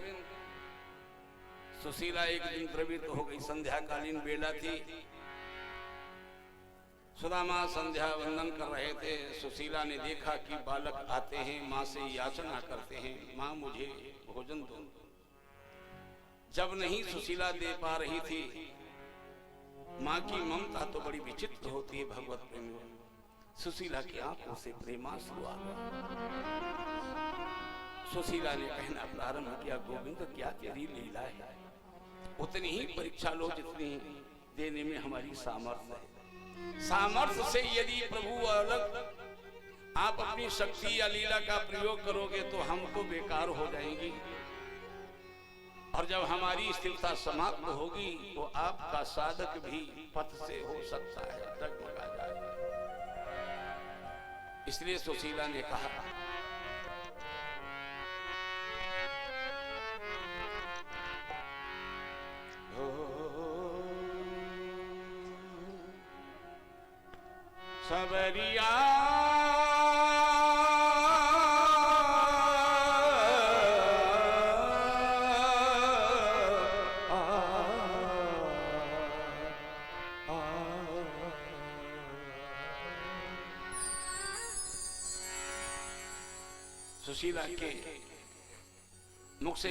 सुशीला एक दिन द्रवित हो गई। संध्याकालीन बेला थी। सुदामा संध्या वंदन कर रहे थे। सुशीला ने देखा कि बालक आते हैं, माँ से याचना करते हैं, माँ मुझे भोजन दो। जब नहीं सुशीला दे पा रही थी, माँ की ममता तो बड़ी विचित्र होती है भगवत प्रेम। सुशीला की आंखों से प्रेमाश्रु आ गए। सुशीला ने कहना प्रारंभ किया, गोविंद क्या तेरी लीला है। उतनी ही परीक्षा लो जितनी देने में हमारी सामर्थ्य है। सामर्थ्य से यदि प्रभु अलग आप अपनी शक्ति या लीला का प्रयोग करोगे तो हम तो बेकार हो जाएंगी। और जब हमारी स्थिरता समाप्त होगी तो आपका साधक भी पथ से हो सकता है, डगमगा जाएगा। इसलिए सुशीला ने कहा, सबरिया सुशीला के मुख से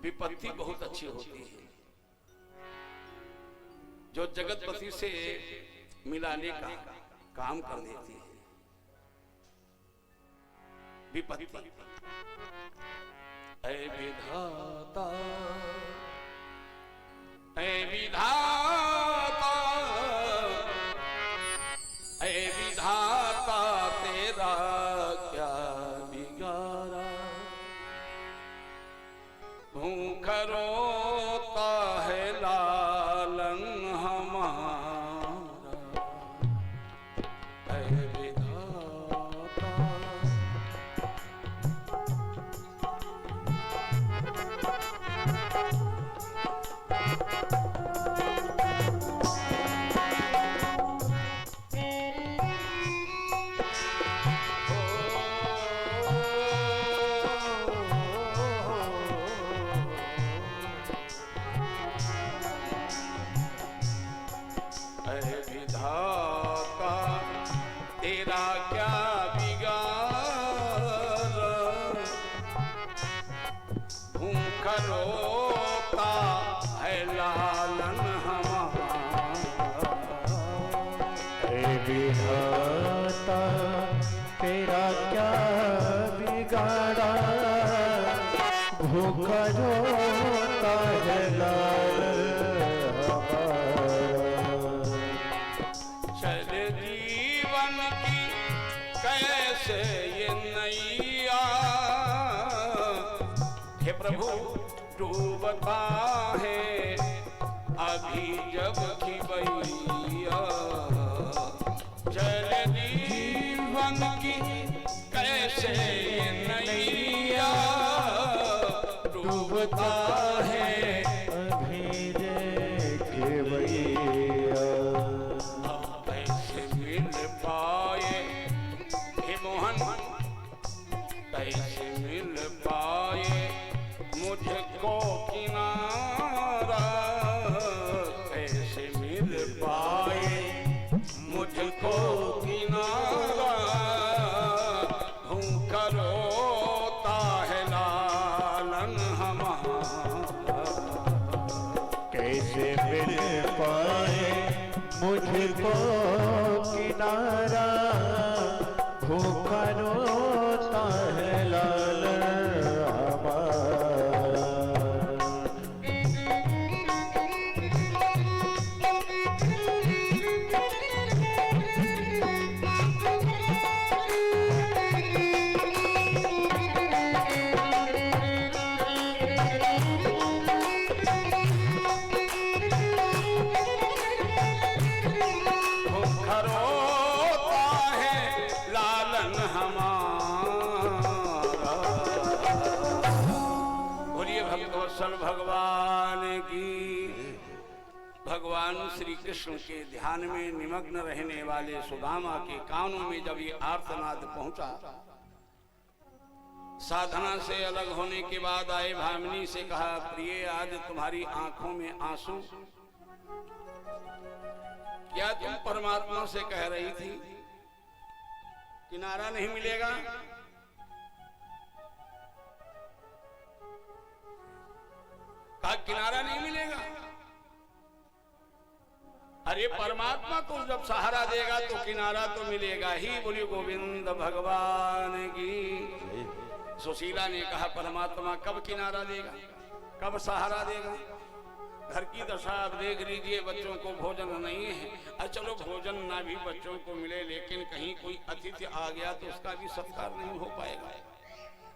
विपत्ति बहुत अच्छी होती है, जो जगतपति से मिलाने का काम कर देती है। विपत्ति ऐ विधाता, ऐ विधाता, ऐ विधाता तेरा क्या बिगाड़ा। भूख रोता है लालन हमारा, ऐ विधाता। रोता है लालन हमारा, ऐ विधाता तेरा क्या बिगाड़ा। भूख रोता है लालन हमारा। चल जीवन की कैसे ये नैया, हे प्रभु डूबता है अभी जब की बैया। चल जीवन की कैसे ये नैया, डूबता है अभी के भैया। कैसे मिल पाए हे मोहन, कैसे मिल पाए मुझको किनारा, कैसे मिल पाए मुझको किनारा। भूख रोता है लालन हमारा, कैसे मिल पाए मुझको किनारा। भूखा रोता है लालन हमारा। वत्सल भगवान की। भगवान श्री कृष्ण के ध्यान में निमग्न रहने वाले सुदामा के कानों में जब ये आर्तनाद पहुंचा, साधना से अलग होने के बाद आए भामिनी से कहा, प्रिय आज तुम्हारी आंखों में आंसू, क्या तुम परमात्मा से कह रही थी किनारा नहीं मिलेगा? कहा किनारा नहीं मिलेगा। अरे परमात्मा को जब सहारा देगा तो किनारा तो मिलेगा ही। बोली गोविंद भगवान की। सुशीला ने कहा, परमात्मा कब किनारा देगा, कब सहारा देगा? घर की दशा आप देख लीजिए, बच्चों को भोजन नहीं है। अरे चलो भोजन ना भी बच्चों को मिले, लेकिन कहीं कोई अतिथि आ गया तो उसका भी सत्कार नहीं हो पाएगा।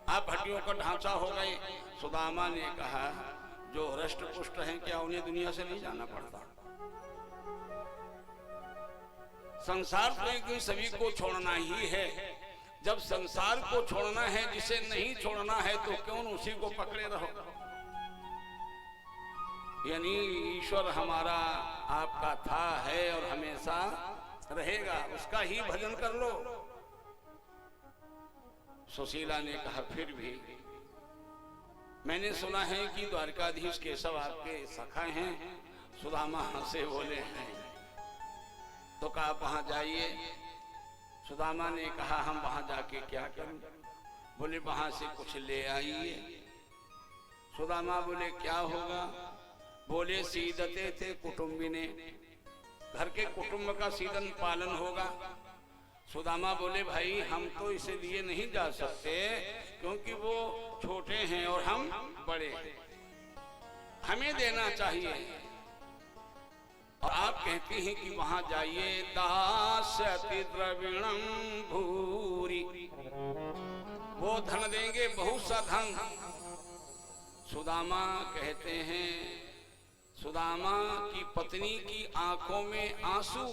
आप हड्डियों का ढांचा हो गए। सुदामा ने कहा, जो हृष्ट पुष्ट हैं क्या उन्हें दुनिया से नहीं जाना पड़ता? संसार तो एक दिन सभी को छोड़ना ही है। जब संसार को छोड़ना है, जिसे नहीं छोड़ना है, तो क्यों उसी को पकड़े रहो? यानी ईश्वर हमारा आपका था, है और हमेशा रहेगा, उसका ही भजन कर लो। सुशीला ने कहा, फिर भी मैंने सुना है कि द्वारकाधीश केशव आपके सखा हैं। सुदामा हंसे बोले हैं, तो कहा वहां जाइए। सुदामा ने कहा, हम वहां जाके क्या करें? बोले वहां से कुछ ले आइए। सुदामा बोले क्या होगा? बोले सीदते थे कुटुंबिने, घर के कुटुंब का सीदन पालन होगा। सुदामा बोले, भाई हम तो इसलिए नहीं जा सकते क्योंकि वो छोटे हैं और हम बड़े हैं, हमें देना चाहिए। और आप कहते हैं कि वहां जाइए, दास्यति द्रविणम भूरि, वो धन देंगे, बहुत सा धन। सुदामा कहते हैं, सुदामा की पत्नी की आंखों में आंसू,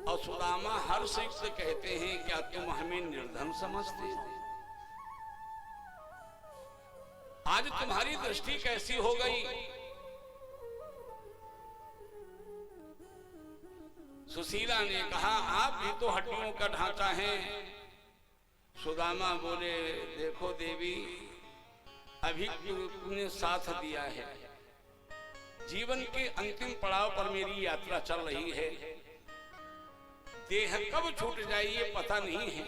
और सुदामा हर्ष से कहते हैं, क्या तुम हमें निर्धन समझते? आज तुम्हारी दृष्टि कैसी हो गई? सुशीला ने कहा, आप भी तो हड्डियों का ढांचा है। सुदामा बोले, देखो देवी, अभी तुमने साथ दिया है, जीवन के अंतिम पड़ाव पर मेरी यात्रा चल रही है। देह कब छूट जाए ये पता नहीं है।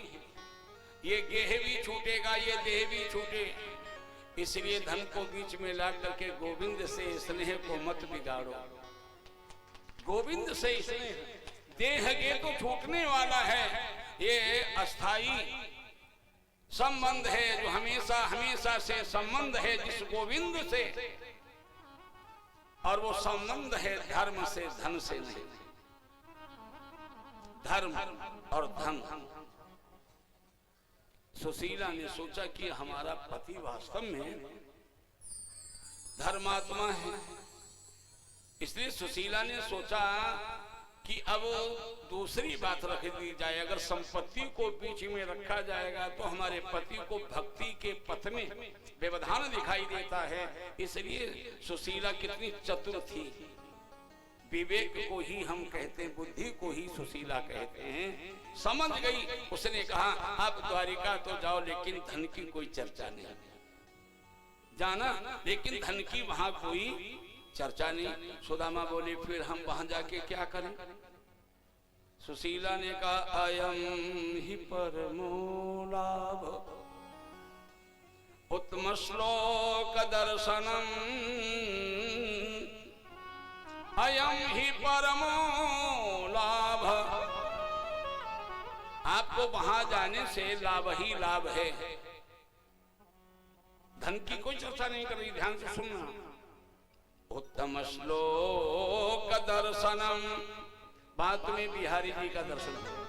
ये गेह भी छूटेगा, ये देह भी छूटे। इसलिए धन को बीच में ला करके गोविंद से स्नेह को मत बिगाड़ो। गोविंद से स्नेह, देह के तो छूटने वाला है, ये अस्थाई संबंध है जो हमेशा हमेशा से संबंध है जिस गोविंद से, और वो संबंध है धर्म से, धन से नहीं। धर्म और धन। सुशीला ने सोचा कि हमारा पति वास्तव में धर्मात्मा है। इसलिए सुशीला ने सोचा कि अब दूसरी बात रख दी जाए। अगर संपत्ति को बीच में रखा जाएगा तो हमारे पति को भक्ति के पथ में व्यवधान दिखाई देता है। इसलिए सुशीला कितनी चतुर थी। विवेक को ही हम कहते हैं, बुद्धि को ही सुशीला कहते हैं। समझ गई। उसने कहा, आप द्वारिका तो जाओ, लेकिन धन की कोई चर्चा नहीं। जाना, लेकिन धन की वहां कोई चर्चा नहीं। सुदामा बोले, फिर हम वहां जाके क्या करें? सुशीला ने कहा, अयम ही परमो लाभ उत्तम श्लोक दर्शनम, अयम ही परमो लाभ। आपको वहां जाने से लाभ ही लाभ है। धन की कोई चर्चा नहीं कर रही, ध्यान से सुनना। उत्तम श्लोक दर्शनम, बात में बिहारी जी का दर्शन होगा।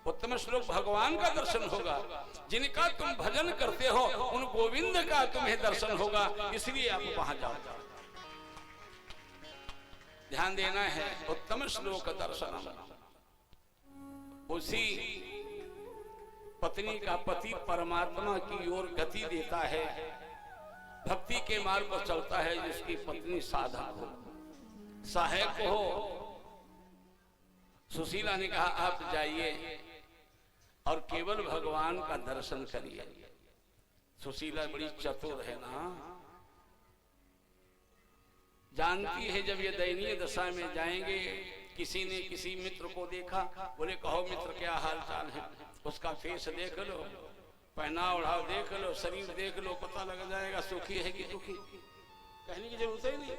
उत्तम श्लोक भगवान का दर्शन होगा। जिनका तुम भजन करते हो उन गोविंद का तुम्हें दर्शन होगा। इसलिए आप वहां जाओ। ध्यान देना है। उत्तम श्लोक दर्शनम, उसी पत्नी का पति परमात्मा की ओर गति देता है। भक्ति के मार्ग पर चलता है जिसकी पत्नी साधक हो, सहायक हो। सुशीला ने कहा आप जाइए और केवल भगवान का दर्शन करिए। सुशीला बड़ी चतुर है ना, जानती है जब ये दयनीय दशा में जाएंगे। किसी ने किसी मित्र को देखा, बोले कहो मित्र क्या हाल चाल है, उसका फेस देख लो, पहना ओढ़ाव देख लो, शरीर देख लो, पता लग जाएगा सुखी है कि दुखी। कहने की जरूरत ही नहीं।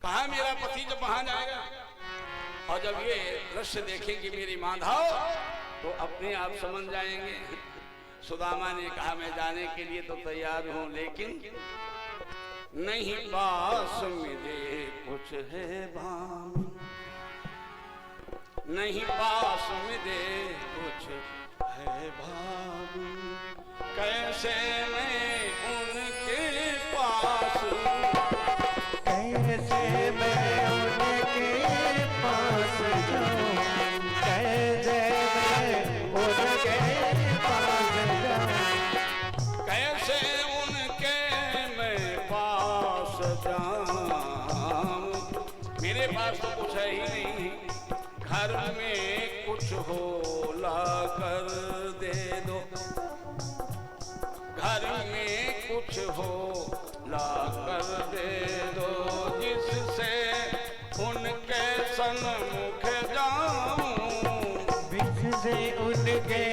कहा मेरा पति जब वहां जाएगा और जब ये दृश्य देखेंगे मेरी माधव तो अपने आप समझ जाएंगे। सुदामा ने कहा मैं जाने के लिए तो तैयार हूं, लेकिन नहीं पास मेरे कुछ है भाम, नहीं पास मेरे कुछ है भाम, कैसे मैं उनके पास, कैसे मैं उनके पास जाऊं, कैसे मैं उनके पास जाऊं, कैसे उनके मैं पास जाऊं। मेरे पास तो कुछ है ही नहीं, घर में कुछ हो ला कर दे दो, घर में कुछ हो ला कर दे दो, जिससे उनके सन्मुख जाऊं, जिससे उनके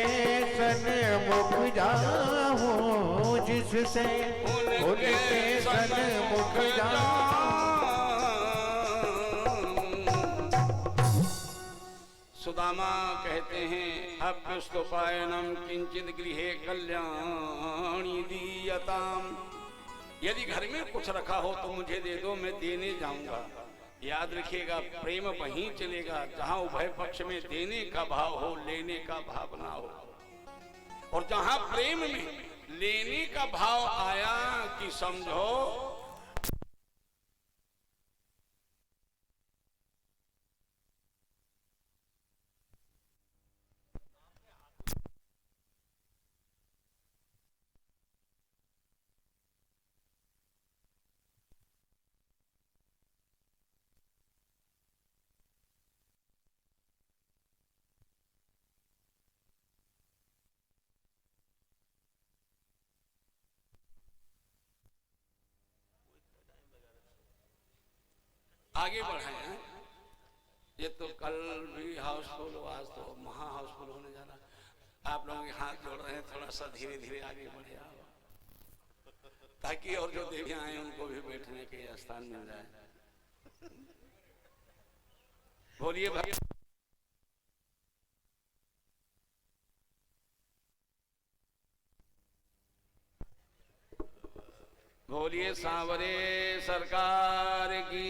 सन्मुख जाऊं, जिससे उनके सन्मुख जाऊं। सुदामा कहते हैं अप्युस्तोपायनम किंचित गृहे कल्याणी दीयताम, यदि घर में कुछ रखा हो तो मुझे दे दो, मैं देने जाऊंगा। याद रखिएगा प्रेम वहीं चलेगा जहां उभय पक्ष में देने का भाव हो, लेने का भाव ना हो। और जहां प्रेम में लेने का भाव आया कि समझो आगे बढ़े हैं। ये तो कल भी हाउसफुल, आज तो महा हाउसफुल होने जा रहा। आप लोग हाथ जोड़ रहे हैं, थोड़ा सा धीरे धीरे आगे बढ़े आओ, ताकि और जो देवियां आए उनको भी बैठने के स्थान मिल जाए। बोलिए भाई। बोलिए सांवरे सरकार की।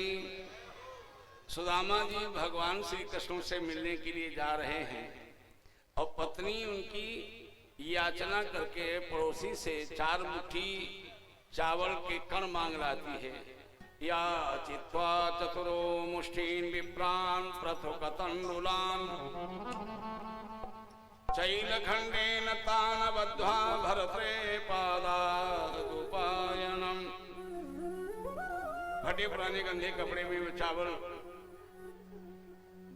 सुदामा जी भगवान श्री कृष्ण से मिलने के लिए जा रहे हैं और पत्नी उनकी याचना करके पड़ोसी से 4 मुट्ठी चावल के कण मांग लाती है। या चित्वा चतुरो मुष्ठीन विप्रान प्रथुकतंडुलान चैलखंडेन तान बद्ध्वा भरते पादादुपायनम। फटे पुराने गंदे कपड़े में चावल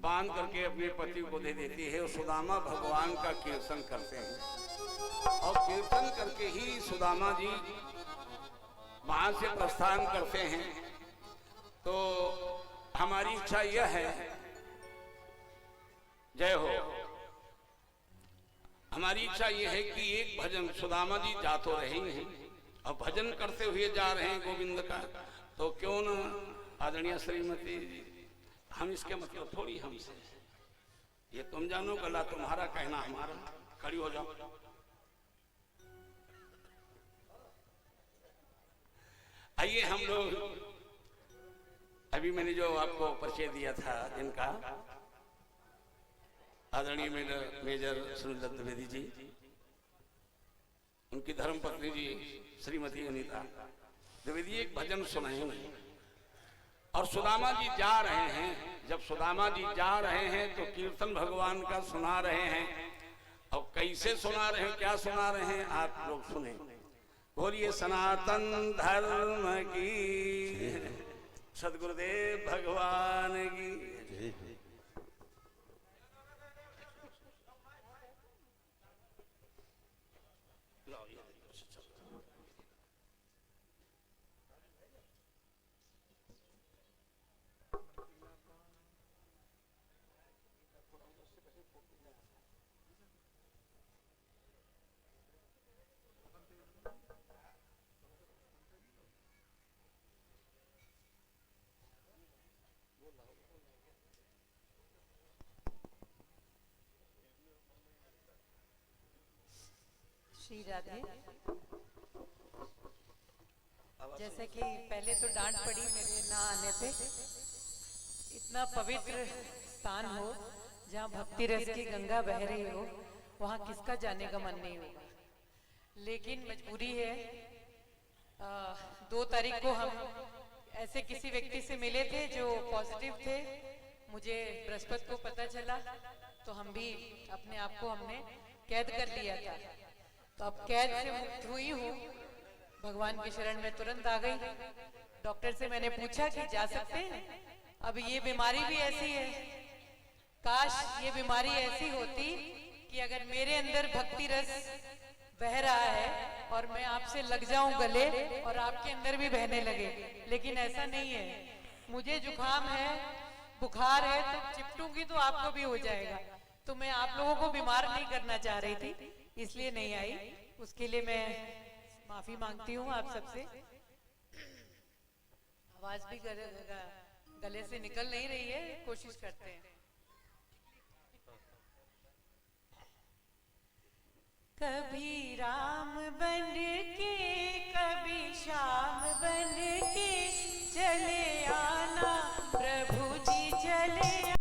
बांध करके अपने पति को दे देती है। और सुदामा भगवान का कीर्तन करते हैं और कीर्तन करके ही सुदामा जी वहां से प्रस्थान करते हैं। तो हमारी इच्छा यह है, जय हो, हमारी इच्छा यह है कि एक भजन सुदामा जी जा तो रहे हैं और भजन करते हुए जा रहे हैं गोविंद का, तो क्यों न आदरणीय श्रीमती जी हम इसके मतलब थोड़ी हमसे, ये तुम जानो गला तुम्हारा कहना हमारा। खड़ी हो जाओ। आइए हम लोग, अभी मैंने जो आपको परिचय दिया था जिनका, आदरणीय मेजर सुनील दत्त द्विवेदी जी, उनकी धर्मपत्नी जी श्रीमती अनीता द्विवेदी एक भजन सुनाएंगे। और सुदामा जी जा रहे हैं, जब सुदामा जी जा रहे हैं तो कीर्तन भगवान का सुना रहे हैं। और कैसे सुना रहे हैं, क्या सुना रहे हैं, आप लोग सुने। बोलिए सनातन धर्म की, सदगुरुदेव भगवान की। श्री राधे। जैसे कि पहले तो डांट पड़ी मेरे ना आने पे। इतना पवित्र स्थान हो जहाँ भक्ति रस की गंगा बह रही हो, वहाँ किसका जाने का मन नहीं होगा। लेकिन मजबूरी है। 2 तारीख को हम ऐसे किसी व्यक्ति से मिले थे जो पॉजिटिव थे। मुझे बृहस्पति को पता चला तो हम भी अपने आप को हमने कैद कर लिया था। तो अब कैद से मुक्त हुई हूँ, भगवान की शरण में तुरंत आ गई। डॉक्टर से मैंने पूछा कि जा सकते हैं। अब ये बीमारी भी ऐसी है, काश ये बीमारी ऐसी होती कि अगर मेरे अंदर भक्ति रस बह रहा है और मैं आपसे लग जाऊं गले और आपके अंदर भी बहने लगे, लेकिन ऐसा नहीं है। मुझे जुकाम है, बुखार है, तो चिपटूंगी तो आपको भी हो जाएगा। तो मैं आप लोगों को बीमार नहीं करना चाह रही थी, इसलिए नहीं आई। उसके लिए मैं माफी मांगती हूँ आप सबसे। आवाज भी गले से निकल नहीं रही है, कोशिश करते हैं। कभी राम बन के, कभी श्याम बन